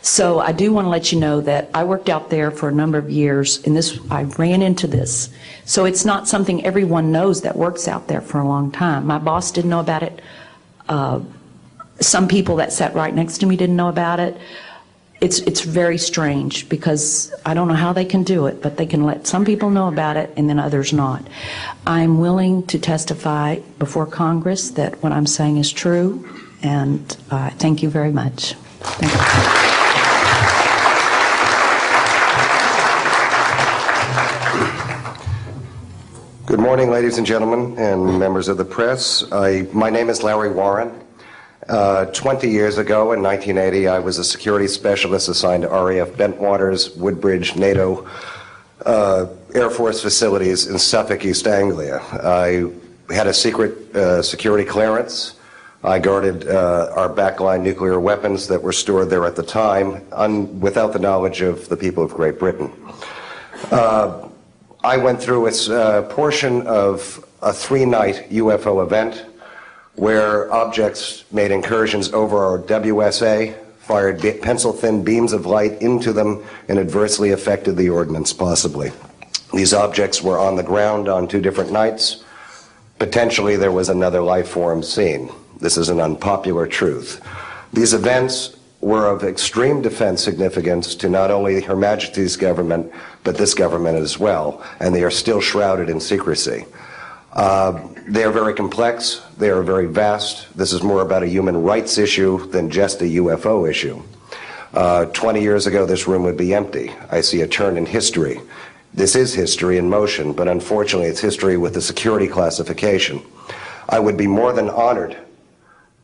So I do want to let you know that I worked out there for a number of years, and I ran into this. So it's not something everyone knows that works out there for a long time. My boss didn't know about it. Some people that sat right next to me didn't know about it. It's very strange, because I don't know how they can do it, but they can let some people know about it and then others not. I'm willing to testify before Congress that what I'm saying is true, and thank you very much. Thank you. Good morning, ladies and gentlemen, and members of the press. My name is Larry Warren. 20 years ago, in 1980, I was a security specialist assigned to RAF Bentwaters, Woodbridge, NATO Air Force facilities in Suffolk, East Anglia. I had a secret security clearance. I guarded our backline nuclear weapons that were stored there at the time, without the knowledge of the people of Great Britain. I went through a portion of a 3-night UFO event where objects made incursions over our WSA, fired pencil-thin beams of light into them, and adversely affected the ordnance, possibly. These objects were on the ground on 2 different nights. Potentially there was another life form seen. This is an unpopular truth. These events were of extreme defense significance to not only Her Majesty's government, but this government as well, and they are still shrouded in secrecy. They are very complex, they are very vast. This is more about a human rights issue than just a UFO issue. 20 years ago, this room would be empty. I see a turn in history. This is history in motion, but unfortunately it's history with a security classification. I would be more than honored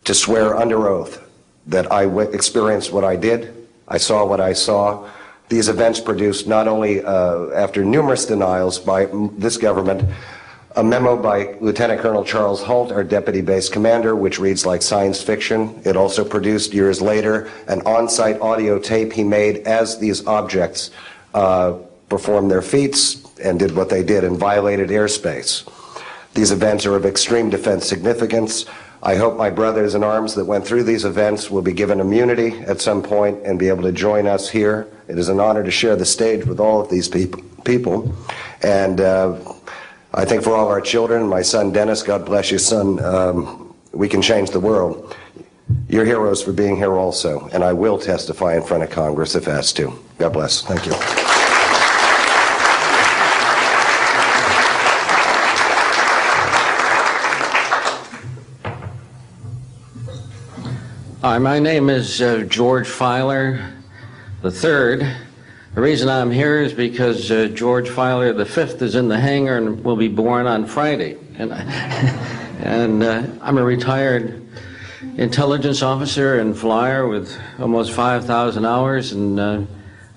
to swear under oath that I experienced what I did, I saw what I saw. These events produced not only, after numerous denials by this government, a memo by Lieutenant Colonel Charles Holt, our deputy base commander, which reads like science fiction. It also produced, years later, an on-site audio tape he made as these objects performed their feats and did what they did and violated airspace. These events are of extreme defense significance. I hope my brothers in arms that went through these events will be given immunity at some point and be able to join us here. It is an honor to share the stage with all of these people. And I think for all our children, my son Dennis, God bless you, son, we can change the world. You're heroes for being here also, and I will testify in front of Congress if asked to. God bless. Thank you. Hi, my name is George Filer III. The reason I'm here is because George Filer V is in the hangar and will be born on Friday. And I'm a retired intelligence officer and flyer with almost 5,000 hours, and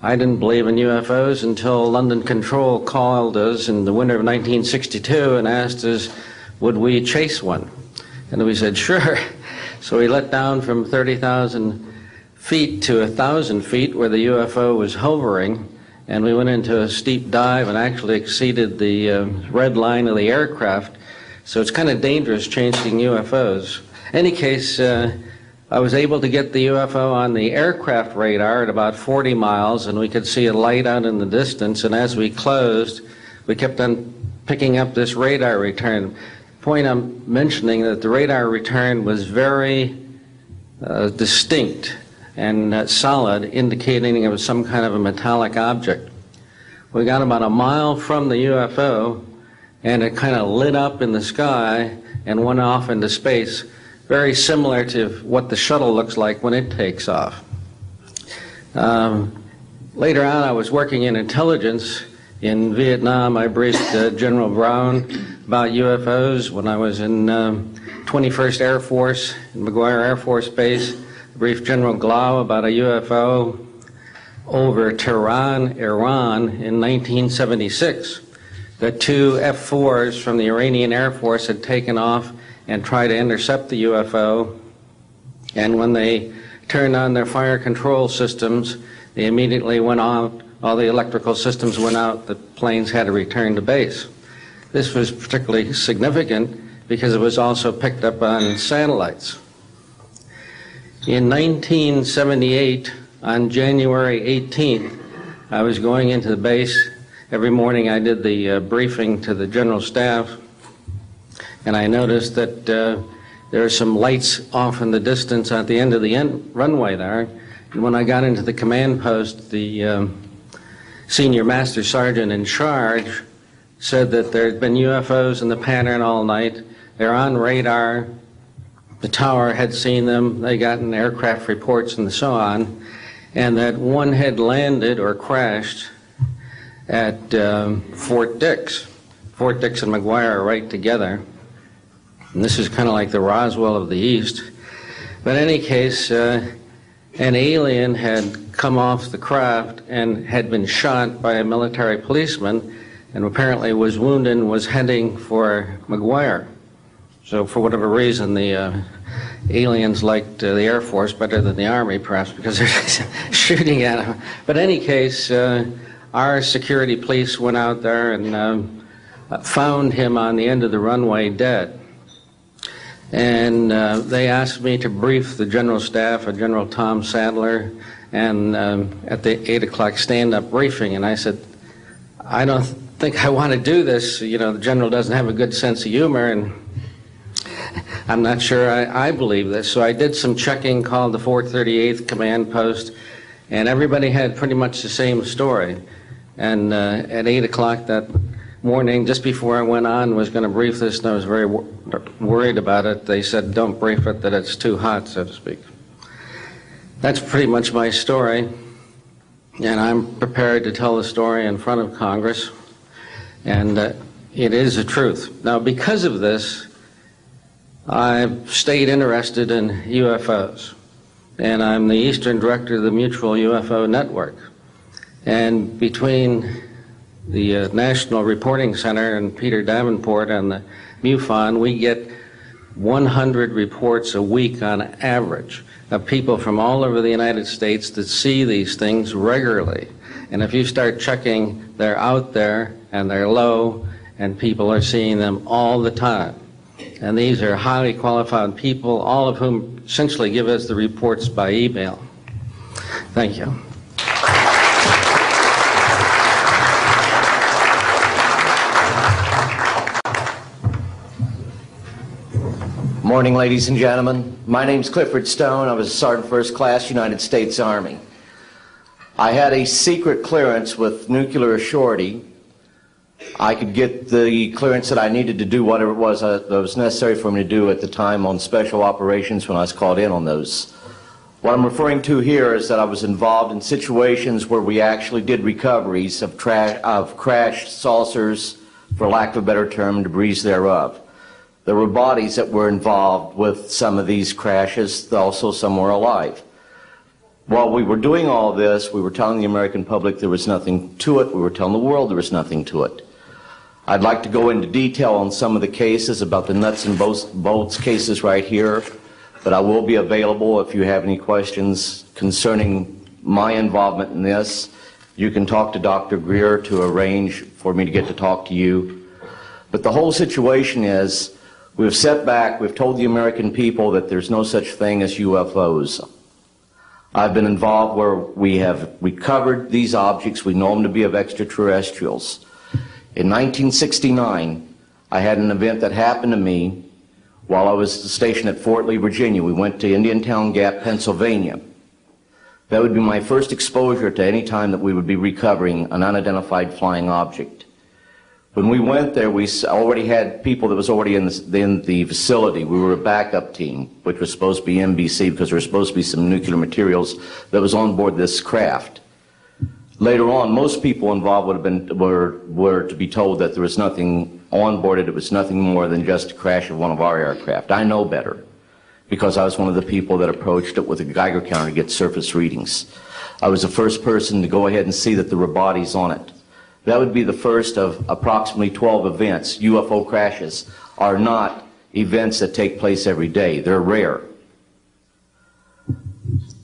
I didn't believe in UFOs until London Control called us in the winter of 1962 and asked us, would we chase one? And we said, sure. So we let down from 30,000 feet to 1,000 feet where the UFO was hovering, and we went into a steep dive and actually exceeded the red line of the aircraft. So it's kind of dangerous chasing UFOs. In any case, I was able to get the UFO on the aircraft radar at about 40 miles, and we could see a light out in the distance, and as we closed, we kept on picking up this radar return. Point I'm mentioning that the radar return was very distinct and solid, indicating it was some kind of a metallic object. We got about a mile from the UFO, and it kind of lit up in the sky and went off into space, very similar to what the shuttle looks like when it takes off. Later on, I was working in intelligence in Vietnam. I briefed General Brown about UFOs. When I was in 21st Air Force, in McGuire Air Force Base, I briefed General Glau about a UFO over Tehran, Iran in 1976. The two F-4s from the Iranian Air Force had taken off and tried to intercept the UFO, and when they turned on their fire control systems, they immediately went on. All the electrical systems went out. The planes had to return to base. This was particularly significant because it was also picked up on satellites. In 1978, on January 18th, I was going into the base. Every morning I did the briefing to the general staff, and I noticed that there are some lights off in the distance at the end of the runway there. And when I got into the command post, the senior master sergeant in charge said that there had been UFOs in the pattern all night. They're on radar. The tower had seen them. They gotten aircraft reports and so on. And that one had landed or crashed at Fort Dix. Fort Dix and McGuire are right together. And this is kind of like the Roswell of the East. But in any case, an alien had come off the craft and had been shot by a military policeman, and apparently was wounded and was heading for McGuire. So for whatever reason, the aliens liked the Air Force better than the Army, perhaps because they're shooting at them. But in any case, our security police went out there and found him on the end of the runway dead. And they asked me to brief the general staff, General Tom Sadler, and at the 8 o'clock stand-up briefing. And I said, I don't think I want to do this. You know, the general doesn't have a good sense of humor, and I'm not sure I believe this. So I did some checking, called the 438th Command Post, and everybody had pretty much the same story. And at 8 o'clock that morning, just before I went on, was going to brief this, and I was very worried about it. They said, don't brief it, that it's too hot, so to speak. That's pretty much my story, and I'm prepared to tell the story in front of Congress, and it is the truth. Now, because of this, I've stayed interested in UFOs, and I'm the Eastern Director of the Mutual UFO Network. And between the National Reporting Center and Peter Davenport and the MUFON, we get 100 reports a week on average of people from all over the United States that see these things regularly. And if you start checking, they're out there and they're low, and people are seeing them all the time. And these are highly qualified people, all of whom essentially give us the reports by email. Thank you. Morning, ladies and gentlemen. My name's Clifford Stone. I was a Sergeant First Class, United States Army. I had a secret clearance with nuclear surety. I could get the clearance that I needed to do whatever it was that was necessary for me to do at the time on special operations when I was called in on those. What I'm referring to here is that I was involved in situations where we actually did recoveries of crashed saucers, for lack of a better term, debris thereof. There were bodies that were involved with some of these crashes, also some were alive. While we were doing all this, we were telling the American public there was nothing to it. We were telling the world there was nothing to it. I'd like to go into detail on some of the cases, about the nuts and bolts cases right here, but I will be available if you have any questions concerning my involvement in this. You can talk to Dr. Greer to arrange for me to get to talk to you. But the whole situation is, we've set back, we've told the American people that there's no such thing as UFOs. I've been involved where we have recovered these objects. We know them to be of extraterrestrials. In 1969, I had an event that happened to me while I was stationed at Fort Lee, Virginia. We went to Indiantown Gap, Pennsylvania. That would be my first exposure to any time that we would be recovering an unidentified flying object. When we went there, we already had people that was already in the facility. We were a backup team, which was supposed to be NBC because there was supposed to be some nuclear materials that was on board this craft. Later on, most people involved were to be told that there was nothing on board it. It was nothing more than just a crash of one of our aircraft. I know better because I was one of the people that approached it with a Geiger counter to get surface readings. I was the first person to go ahead and see that there were bodies on it. That would be the first of approximately 12 events. UFO crashes are not events that take place every day. They're rare.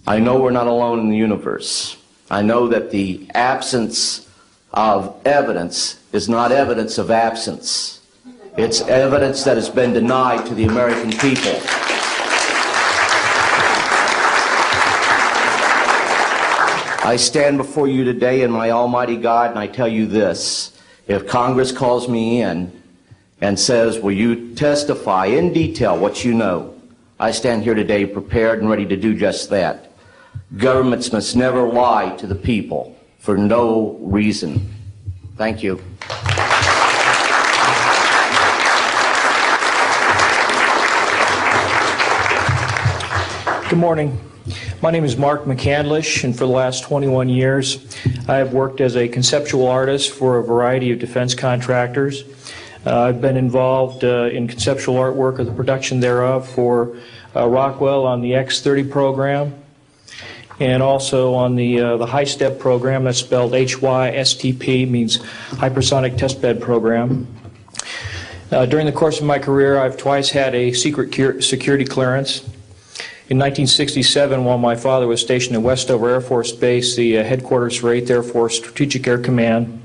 I know we're not alone in the universe. I know that the absence of evidence is not evidence of absence. It's evidence that has been denied to the American people. I stand before you today in my almighty God, and I tell you this. If Congress calls me in and says, will you testify in detail what you know, I stand here today prepared and ready to do just that. Governments must never lie to the people for no reason. Thank you. Good morning. My name is Mark McCandlish, and for the last 21 years, I have worked as a conceptual artist for a variety of defense contractors. I've been involved in conceptual artwork of the production thereof for Rockwell on the X-30 program, and also on the high-step program, that's spelled HYSTP, means Hypersonic Testbed Program. During the course of my career, I've twice had a secret security clearance. In 1967, while my father was stationed at Westover Air Force Base, the headquarters for 8th Air Force Strategic Air Command,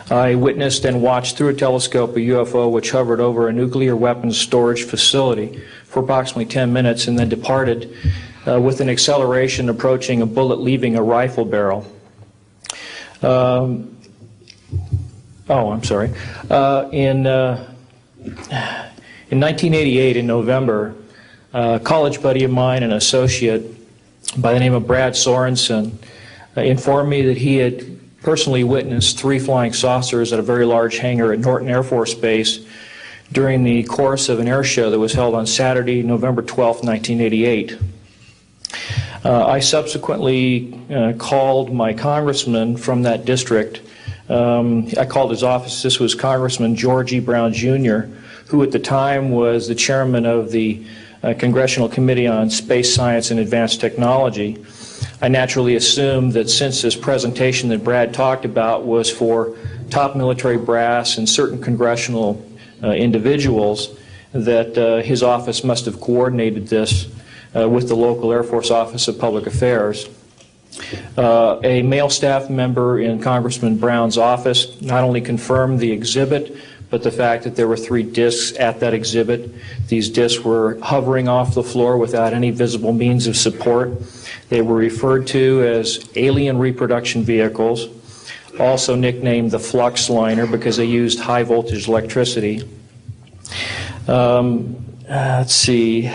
I witnessed and watched through a telescope a UFO which hovered over a nuclear weapons storage facility for approximately 10 minutes and then departed with an acceleration approaching a bullet leaving a rifle barrel. In 1988, in November, a college buddy of mine, an associate by the name of Brad Sorensen, informed me that he had personally witnessed 3 flying saucers at a very large hangar at Norton Air Force Base during the course of an air show that was held on Saturday, November 12, 1988. I subsequently called my congressman from that district. I called his office. This was Congressman George E. Brown, Jr., who at the time was the chairman of the Congressional Committee on Space Science and Advanced Technology. I naturally assumed that since this presentation that Brad talked about was for top military brass and certain congressional individuals, that his office must have coordinated this with the local Air Force Office of Public Affairs. A male staff member in Congressman Brown's office not only confirmed the exhibit, but the fact that there were 3 discs at that exhibit. These discs were hovering off the floor without any visible means of support. They were referred to as alien reproduction vehicles, also nicknamed the flux liner because they used high voltage electricity. Let's see,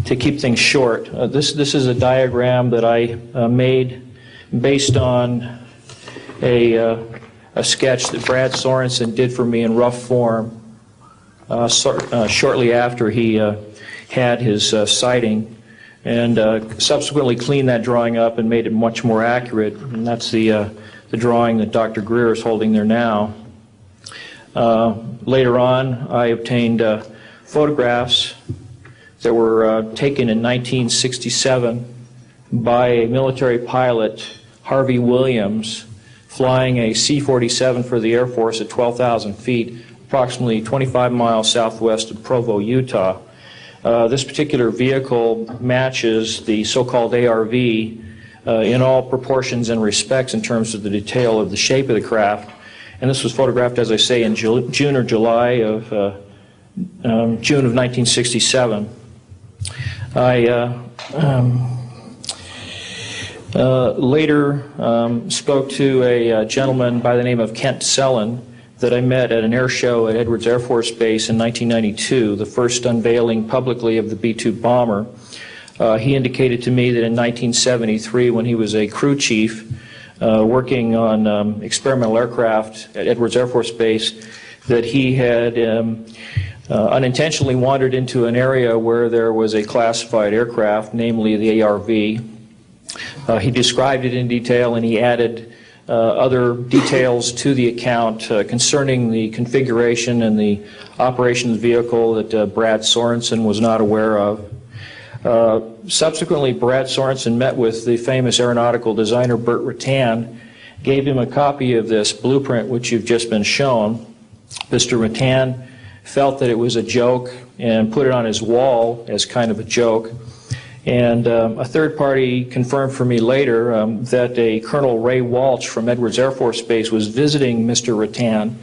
to keep things short, this is a diagram that I made based on a sketch that Brad Sorensen did for me in rough form shortly after he had his sighting, and subsequently cleaned that drawing up and made it much more accurate. And that's the drawing that Dr. Greer is holding there now. Later on, I obtained photographs that were taken in 1967 by a military pilot, Harvey Williams, flying a C-47 for the Air Force at 12,000 feet, approximately 25 miles southwest of Provo, Utah. This particular vehicle matches the so-called ARV in all proportions and respects in terms of the detail of the shape of the craft. And this was photographed, as I say, in June or July of June of 1967. I later spoke to a gentleman by the name of Kent Sellen that I met at an air show at Edwards Air Force Base in 1992, the first unveiling publicly of the B-2 bomber. He indicated to me that in 1973, when he was a crew chief, working on experimental aircraft at Edwards Air Force Base, that he had unintentionally wandered into an area where there was a classified aircraft, namely the ARV. He described it in detail, and he added other details to the account concerning the configuration and the operation of the vehicle that Brad Sorensen was not aware of. Subsequently, Brad Sorensen met with the famous aeronautical designer Burt Rutan, gave him a copy of this blueprint which you've just been shown. Mr. Rutan felt that it was a joke and put it on his wall as kind of a joke. And a third party confirmed for me later that a Colonel Ray Walsh from Edwards Air Force Base was visiting Mr. Rutan,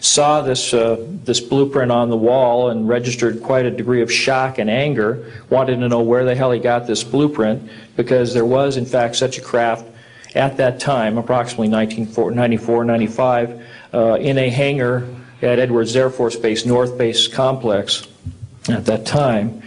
saw this blueprint on the wall and registered quite a degree of shock and anger, wanted to know where the hell he got this blueprint, because there was in fact such a craft at that time, approximately 1994, 95, in a hangar at Edwards Air Force Base, North Base Complex at that time.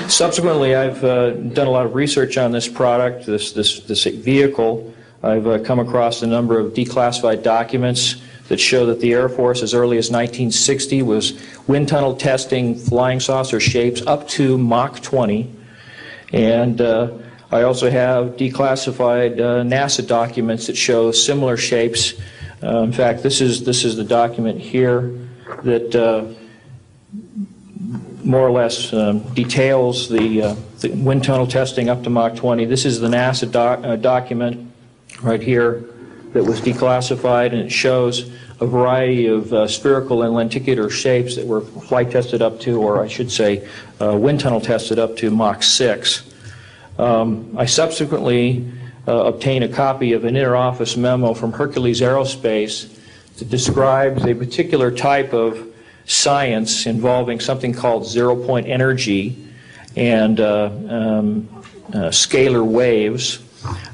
Subsequently, I've done a lot of research on this product, this vehicle. I've come across a number of declassified documents that show that the Air Force, as early as 1960, was wind tunnel testing flying saucer shapes up to Mach 20. And I also have declassified NASA documents that show similar shapes. In fact, this is the document here that more or less details the wind tunnel testing up to Mach 20. This is the NASA document right here that was declassified, and it shows a variety of spherical and lenticular shapes that were flight tested up to, or I should say wind tunnel tested up to Mach 6. I subsequently obtained a copy of an interoffice memo from Hercules Aerospace that describes a particular type of science involving something called zero-point energy and scalar waves.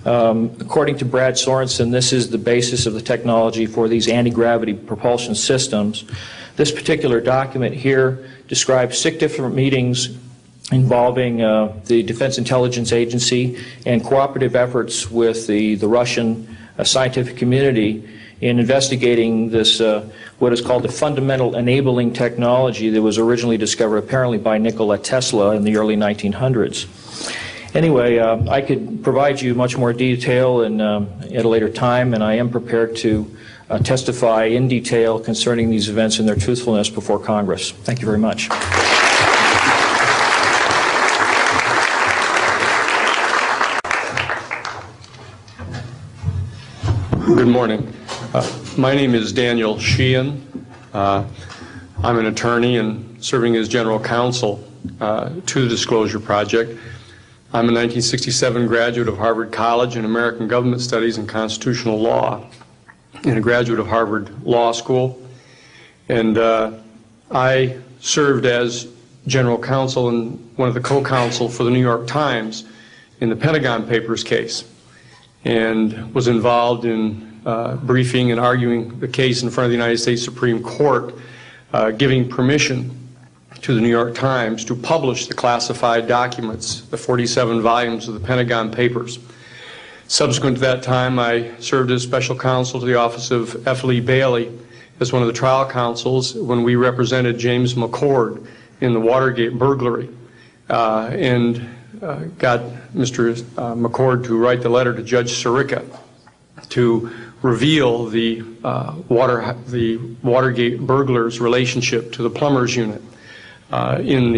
According to Brad Sorensen, this is the basis of the technology for these anti-gravity propulsion systems. This particular document here describes 6 different meetings involving the Defense Intelligence Agency and cooperative efforts with the Russian scientific community in investigating this, what is called the fundamental enabling technology that was originally discovered apparently by Nikola Tesla in the early 1900s. Anyway, I could provide you much more detail at a later time, and I am prepared to testify in detail concerning these events and their truthfulness before Congress. Thank you very much. Good morning. My name is Daniel Sheehan. I'm an attorney and serving as general counsel to the Disclosure Project. I'm a 1967 graduate of Harvard College in American Government Studies and Constitutional Law, and a graduate of Harvard Law School. And I served as general counsel and one of the co-counsel for the New York Times in the Pentagon Papers case, and was involved in briefing and arguing the case in front of the United States Supreme Court, giving permission to the New York Times to publish the classified documents, the 47 volumes of the Pentagon Papers. Subsequent to that time, I served as special counsel to the office of F. Lee Bailey as one of the trial counsels when we represented James McCord in the Watergate burglary, and got Mr. McCord to write the letter to Judge Sirica to reveal the Watergate burglars' relationship to the plumbers unit in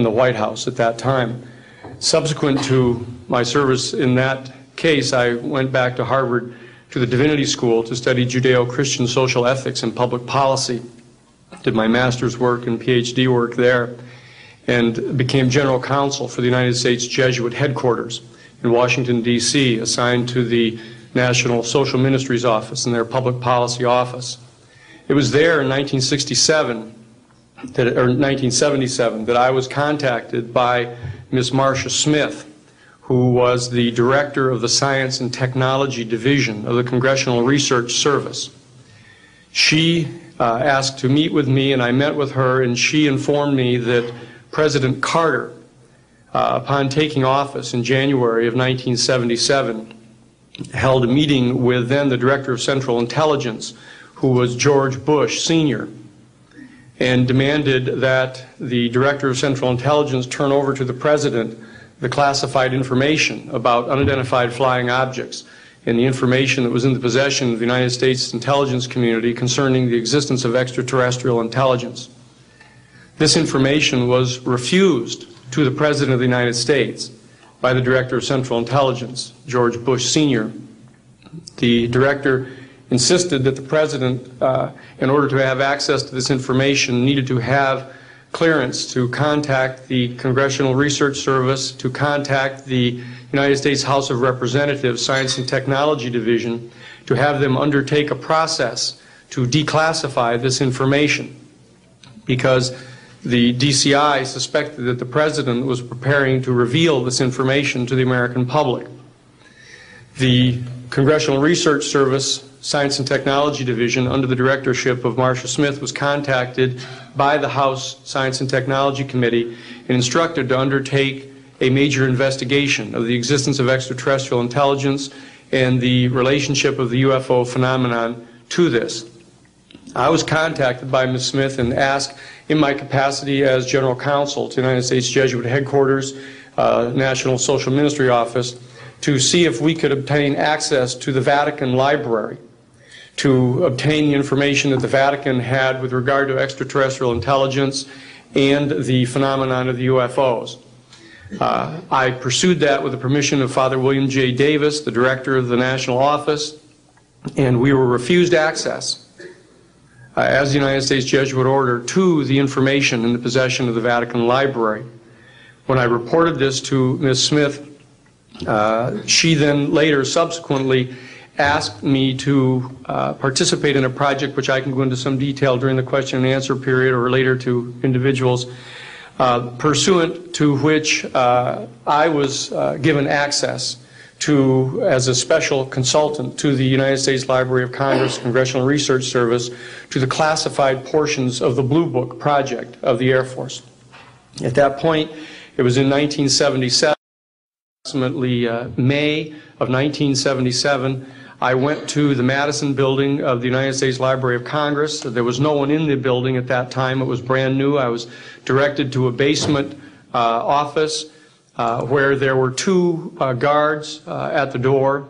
the White House at that time. Subsequent to my service in that case, I went back to Harvard to the Divinity School to study Judeo-Christian social ethics and public policy. Did my master's work and PhD work there, and became general counsel for the United States Jesuit headquarters in Washington, D.C., assigned to the National Social Ministries Office and their public policy office. It was there in 1977 that I was contacted by Ms. Marcia Smith, who was the director of the Science and Technology Division of the Congressional Research Service. She asked to meet with me, and I met with her, and she informed me that President Carter, upon taking office in January of 1977, held a meeting with then the Director of Central Intelligence, who was George Bush Sr., and demanded that the Director of Central Intelligence turn over to the President the classified information about unidentified flying objects and the information that was in the possession of the United States intelligence community concerning the existence of extraterrestrial intelligence. This information was refused to the President of the United States by the Director of Central Intelligence, George Bush Sr. The Director insisted that the President, in order to have access to this information, needed to have clearance to contact the Congressional Research Service, to contact the United States House of Representatives Science and Technology Division, to have them undertake a process to declassify this information, because the DCI suspected that the President was preparing to reveal this information to the American public. The Congressional Research Service Science and Technology Division, under the directorship of Marcia Smith, was contacted by the House Science and Technology Committee and instructed to undertake a major investigation of the existence of extraterrestrial intelligence and the relationship of the UFO phenomenon to this. I was contacted by Ms. Smith and asked, in my capacity as General Counsel to the United States Jesuit Headquarters, National Social Ministry Office, to see if we could obtain access to the Vatican Library, to obtain the information that the Vatican had with regard to extraterrestrial intelligence and the phenomenon of the UFOs. I pursued that with the permission of Father William J. Davis, the director of the national office, and we were refused access as the United States Jesuit Order to the information in the possession of the Vatican Library. When I reported this to Ms. Smith, she then later subsequently asked me to participate in a project which I can go into some detail during the question and answer period or later to individuals, pursuant to which I was given access to, as a special consultant to the United States Library of Congress Congressional Research Service, to the classified portions of the Blue Book project of the Air Force. At that point, it was in 1977, approximately May of 1977, I went to the Madison building of the United States Library of Congress. There was no one in the building at that time. It was brand new. I was directed to a basement office where there were two guards at the door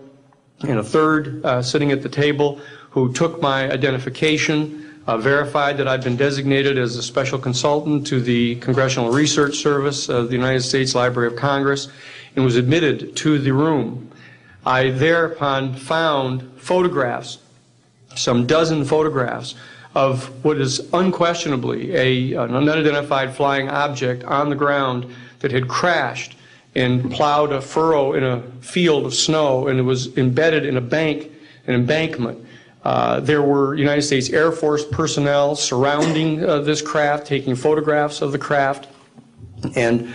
and a third sitting at the table who took my identification, verified that I'd been designated as a special consultant to the Congressional Research Service of the United States Library of Congress, and was admitted to the room. I thereupon found photographs, some dozen photographs, of what is unquestionably an unidentified flying object on the ground that had crashed and plowed a furrow in a field of snow, and it was embedded in an embankment. There were United States Air Force personnel surrounding this craft, taking photographs of the craft, and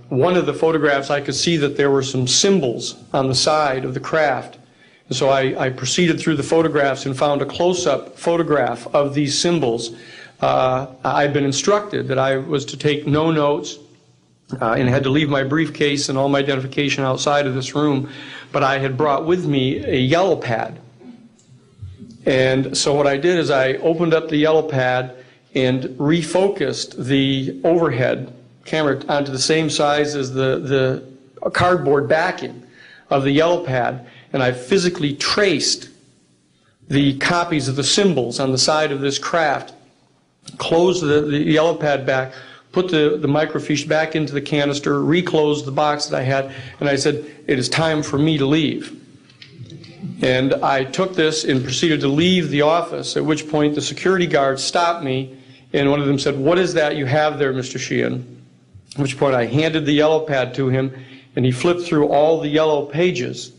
one of the photographs, I could see that there were some symbols on the side of the craft. And so I proceeded through the photographs and found a close-up photograph of these symbols. I'd been instructed that I was to take no notes and had to leave my briefcase and all my identification outside of this room, but I had brought with me a yellow pad. And so what I did is I opened up the yellow pad and refocused the overhead camera onto the same size as the cardboard backing of the yellow pad, and I physically traced the copies of the symbols on the side of this craft, closed the yellow pad back, put the microfiche back into the canister, reclosed the box that I had, and I said, it is time for me to leave. And I took this and proceeded to leave the office, at which point the security guards stopped me, and one of them said, "What is that you have there, Mr. Sheehan?" At which point I handed the yellow pad to him, and he flipped through all the yellow pages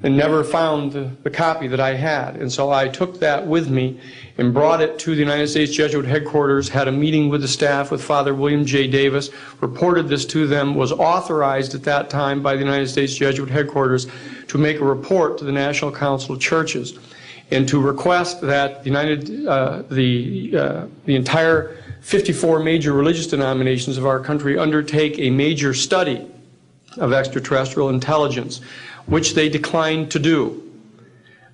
and never found the copy that I had. And so I took that with me and brought it to the United States Jesuit Headquarters, had a meeting with the staff, with Father William J. Davis, reported this to them, was authorized at that time by the United States Jesuit Headquarters to make a report to the National Council of Churches and to request that the entire 54 major religious denominations of our country undertake a major study of extraterrestrial intelligence. which they declined to do.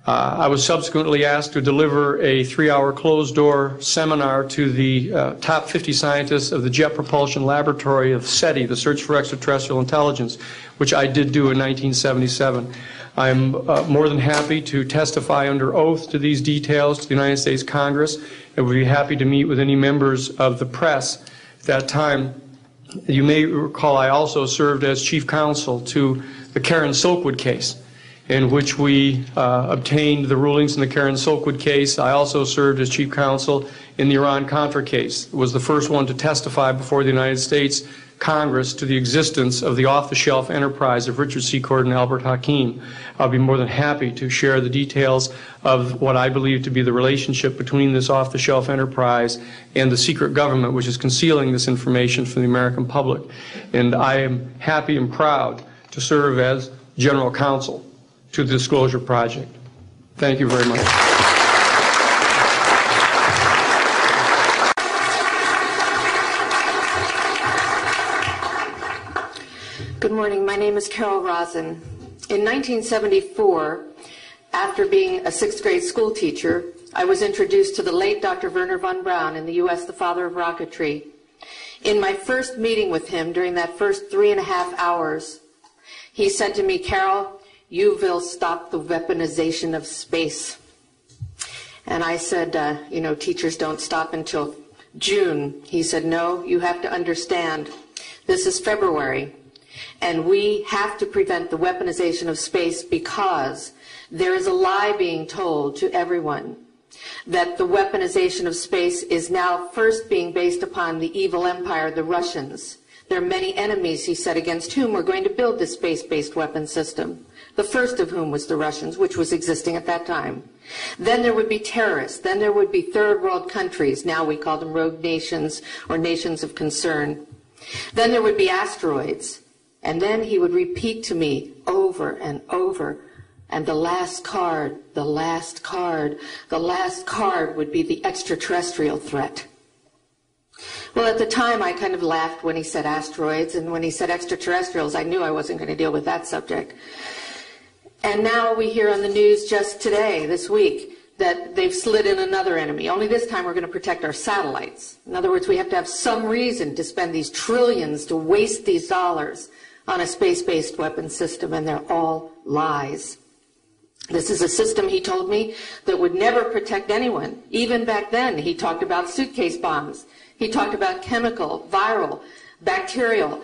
I was subsequently asked to deliver a 3-hour closed-door seminar to the top 50 scientists of the Jet Propulsion Laboratory of SETI, the Search for Extraterrestrial Intelligence, which I did do in 1977. I'm more than happy to testify under oath to these details to the United States Congress, and would be happy to meet with any members of the press at that time. You may recall I also served as chief counsel to the Karen Silkwood case, in which we obtained the rulings in the Karen Silkwood case. I also served as chief counsel in the Iran-Contra case. Was the first one to testify before the United States Congress to the existence of the off-the-shelf enterprise of Richard Secord and Albert Hakim. I'll be more than happy to share the details of what I believe to be the relationship between this off-the-shelf enterprise and the secret government, which is concealing this information from the American public. And I am happy and proud to serve as general counsel to the Disclosure Project. Thank you very much. Good morning. My name is Carol Rosen. In 1974, after being a sixth grade school teacher, I was introduced to the late Dr. Wernher von Braun in the U.S., the father of rocketry. In my first meeting with him, during that first 3.5 hours, he said to me, "Carol, you will stop the weaponization of space." And I said, teachers don't stop until June. He said, "No, you have to understand. This is February, and we have to prevent the weaponization of space because there is a lie being told to everyone that the weaponization of space is now first being based upon the evil empire, the Russians. There are many enemies," he said, "against whom we're going to build this space-based weapon system. The first of whom was the Russians, which was existing at that time. Then there would be terrorists. Then there would be third world countries. Now we call them rogue nations or nations of concern. Then there would be asteroids." And then he would repeat to me over and over, and the last card, the last card, the last card would be the extraterrestrial threat. Well, at the time, I kind of laughed when he said asteroids, and when he said extraterrestrials, I knew I wasn't going to deal with that subject. And now we hear on the news just today, this week, that they've slid in another enemy. Only this time we're going to protect our satellites. In other words, we have to have some reason to spend these trillions, to waste these dollars on a space-based weapon system, and they're all lies. This is a system, he told me, that would never protect anyone. Even back then, he talked about suitcase bombs. He talked about chemical, viral, bacterial,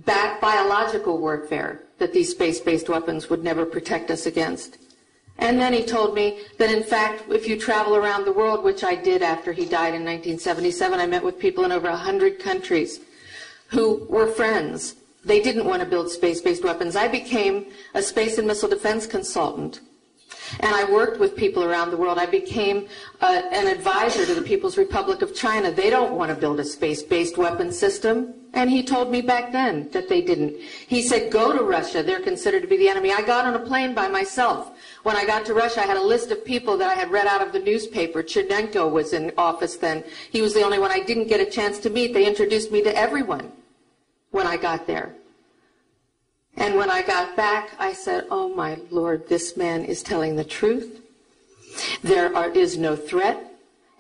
biological warfare, that these space-based weapons would never protect us against. And then he told me that, in fact, if you travel around the world, which I did after he died in 1977, I met with people in over 100 countries who were friends. They didn't want to build space-based weapons. I became a space and missile defense consultant, and I worked with people around the world. I became an advisor to the People's Republic of China. They don't want to build a space-based weapon system. And he told me back then that they didn't. He said, "Go to Russia. They're considered to be the enemy." I got on a plane by myself. When I got to Russia, I had a list of people that I had read out of the newspaper. Chernenko was in office then. He was the only one I didn't get a chance to meet. They introduced me to everyone when I got there. And when I got back, I said, "Oh my Lord, this man is telling the truth. There is no threat.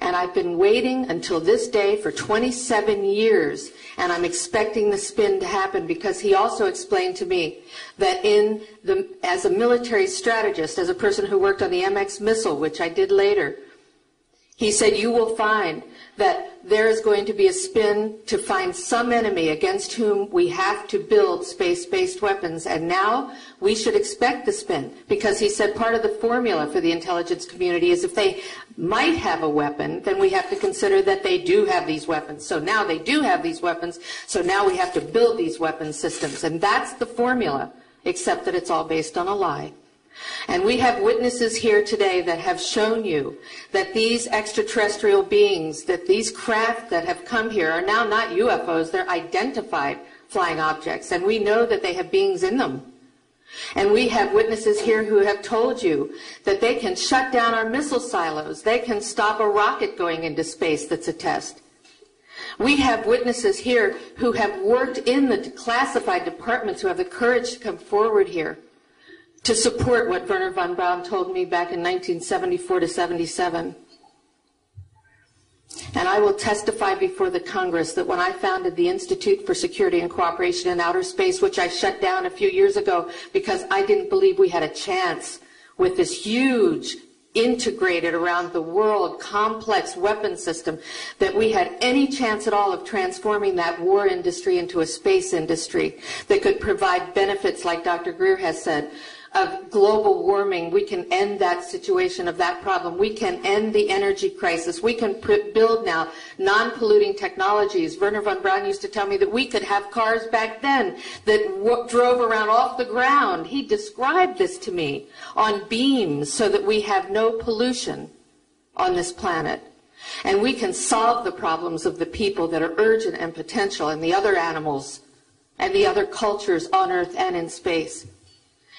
And I've been waiting until this day for 27 years, and I'm expecting the spin to happen," because he also explained to me that as a military strategist, as a person who worked on the MX missile, which I did later, he said, "You will find that there is going to be a spin to find some enemy against whom we have to build space-based weapons, and now we should expect the spin," because he said part of the formula for the intelligence community is if they might have a weapon, then we have to consider that they do have these weapons. So now they do have these weapons, so now we have to build these weapon systems. And that's the formula, except that it's all based on a lie. And we have witnesses here today that have shown you that these extraterrestrial beings, that these craft that have come here are now not UFOs, they're identified flying objects, and we know that they have beings in them. And we have witnesses here who have told you that they can shut down our missile silos, they can stop a rocket going into space that's a test. We have witnesses here who have worked in the classified departments, who have the courage to come forward here, to support what Wernher von Braun told me back in 1974 to 77. And I will testify before the Congress that when I founded the Institute for Security and Cooperation in Outer Space, which I shut down a few years ago because I didn't believe we had a chance with this huge, integrated around the world, complex weapon system, that we had any chance at all of transforming that war industry into a space industry that could provide benefits, like Dr. Greer has said, of global warming. We can end that situation of that problem. We can end the energy crisis. We can build now non-polluting technologies. Wernher von Braun used to tell me that we could have cars back then that drove around off the ground. He described this to me on beams so that we have no pollution on this planet. And we can solve the problems of the people that are urgent and potential, and the other animals and the other cultures on Earth and in space.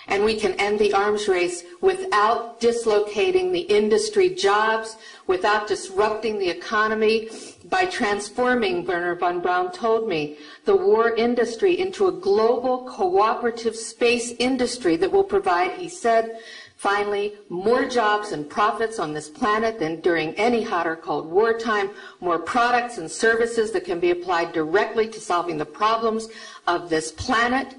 And we can end the arms race without dislocating the industry jobs, without disrupting the economy, by transforming, Wernher von Braun told me, the war industry into a global cooperative space industry that will provide, he said, finally, more jobs and profits on this planet than during any hot or cold wartime, more products and services that can be applied directly to solving the problems of this planet.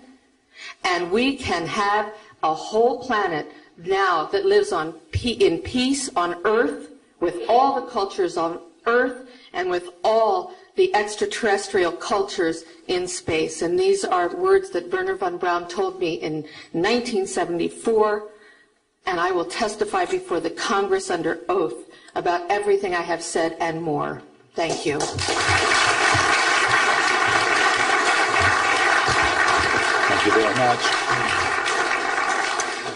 And we can have a whole planet now that lives in peace on Earth, with all the cultures on Earth and with all the extraterrestrial cultures in space. And these are words that Wernher von Braun told me in 1974, and I will testify before the Congress under oath about everything I have said and more. Thank you. Thank you very much.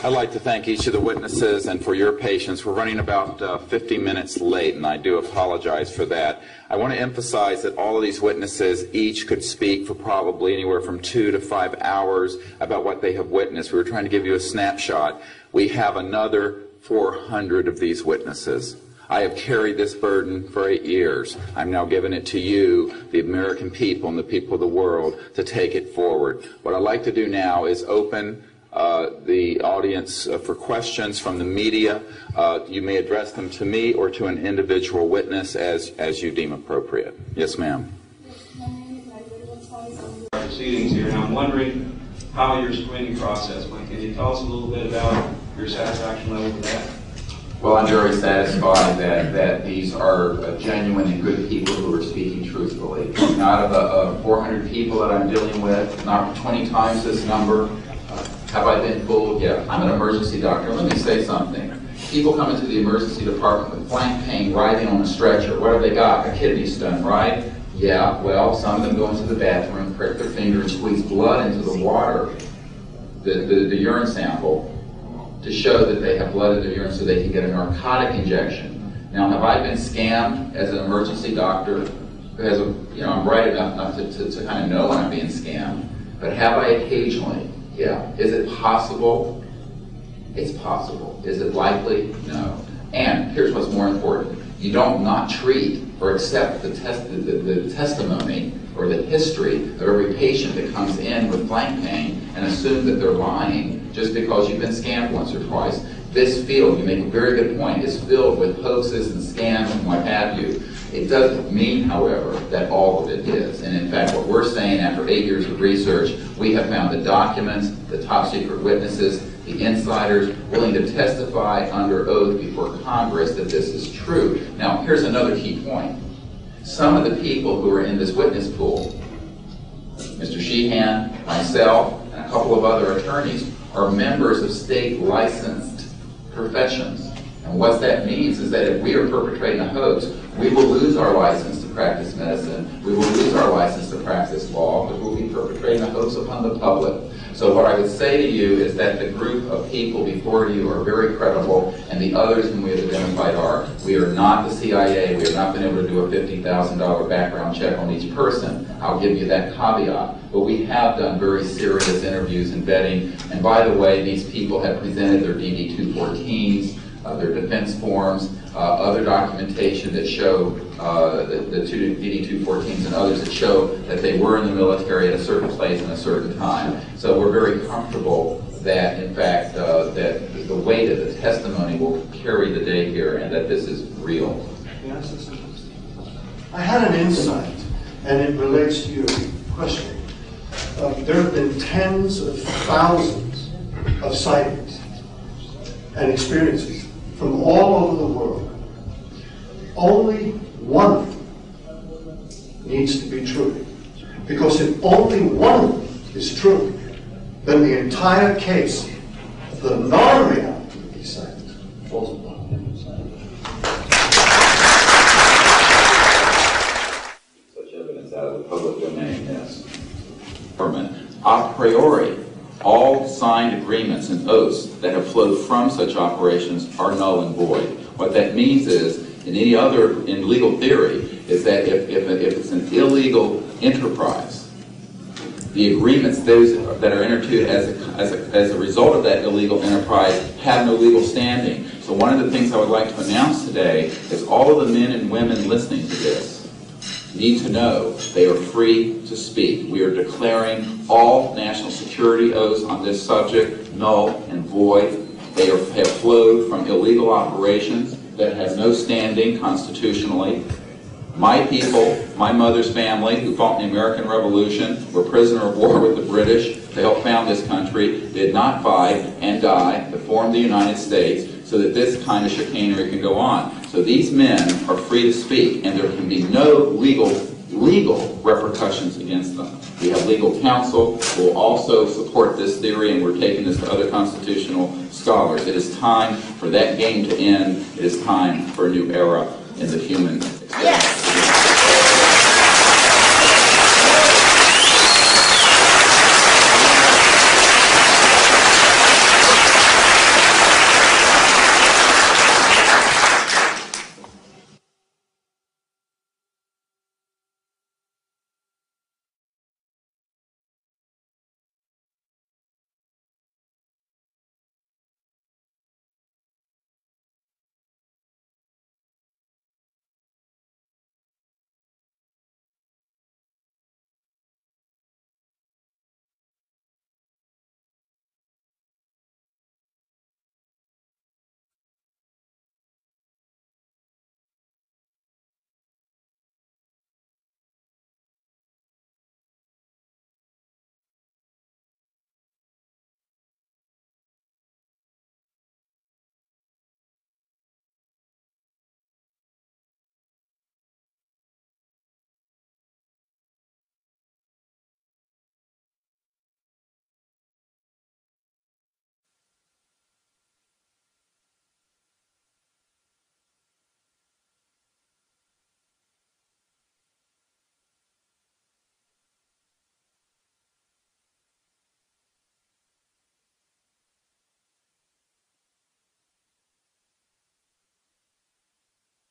I'd like to thank each of the witnesses and for your patience. We're running about 50 minutes late, and I do apologize for that. I want to emphasize that all of these witnesses each could speak for probably anywhere from 2 to 5 hours about what they have witnessed. We were trying to give you a snapshot. We have another 400 of these witnesses. I have carried this burden for 8 years. I'm now giving it to you, the American people and the people of the world, to take it forward. What I'd like to do now is open the audience for questions from the media. You may address them to me or to an individual witness as you deem appropriate. Yes, ma'am. Proceedings here, and I'm wondering how your screening process went. Can you tell us a little bit about your satisfaction level with that? Well, I'm very satisfied that these are genuine and good people who are speaking truthfully. Out of 400 people that I'm dealing with, not 20 times this number, have I been fooled? Yeah. I'm an emergency doctor. Let me say something. People come into the emergency department with flank pain, writhing on a stretcher. What have they got? A kidney stone, right? Yeah, well, some of them go into the bathroom, prick their finger, and squeeze blood into the water, the urine sample, to show that they have blood in their urine so they can get a narcotic injection. Now, have I been scammed as an emergency doctor? Because, I'm bright enough to kind of know when I'm being scammed. But have I occasionally? Yeah. Is it possible? It's possible. Is it likely? No. And here's what's more important. You don't not treat or accept the testimony or the history of every patient that comes in with flank pain and assume that they're lying just because you've been scammed once or twice. This field, you make a very good point, is filled with hoaxes and scams and what have you. It doesn't mean, however, that all of it is. And in fact, what we're saying after 8 years of research, we have found the documents, the top secret witnesses, the insiders willing to testify under oath before Congress that this is true. Now, here's another key point. Some of the people who are in this witness pool, Mr. Sheehan, myself, and a couple of other attorneys, are members of state licensed professions. And what that means is that if we are perpetrating a hoax, we will lose our license to practice medicine, we will lose our license to practice law, because we'll be perpetrating a hoax upon the public. So what I would say to you is that the group of people before you are very credible, and the others whom we have identified are. We are not the CIA. We have not been able to do a $50,000 background check on each person. I'll give you that caveat. But we have done very serious interviews and vetting. And by the way, these people have presented their DD-214s, their defense forms, other documentation that show the two DD-214s and others that show that they were in the military at a certain place and a certain time. So we're very comfortable that, in fact, that the weight of the testimony will carry the day here and that this is real? Yes, I had an insight, and it relates to your question. There have been tens of thousands of sightings and experiences from all over the world. Only one of them needs to be true. Because if only one of them is true, then the entire case of the non-reality of these sightings falls apart. Such evidence out of the public domain, yes. A priori, all signed agreements and oaths that have flowed from such operations are null and void. What that means is, in legal theory, is that if it's an illegal enterprise, the agreements those that are entered into as a result of that illegal enterprise have no legal standing. So one of the things I would like to announce today is all of the men and women listening to this need to know they are free to speak. We are declaring all national security oaths on this subject null and void. They have flowed from illegal operations that have no standing constitutionally. My people, my mother's family, who fought in the American Revolution, were prisoner of war with the British to help found this country, did not fight and die to form the United States so that this kind of chicanery can go on. So these men are free to speak, and there can be no legal repercussions against them. We have legal counsel who will also support this theory, and we're taking this to other constitutional scholars. It is time for that game to end. It is time for a new era in the human experience. Yes.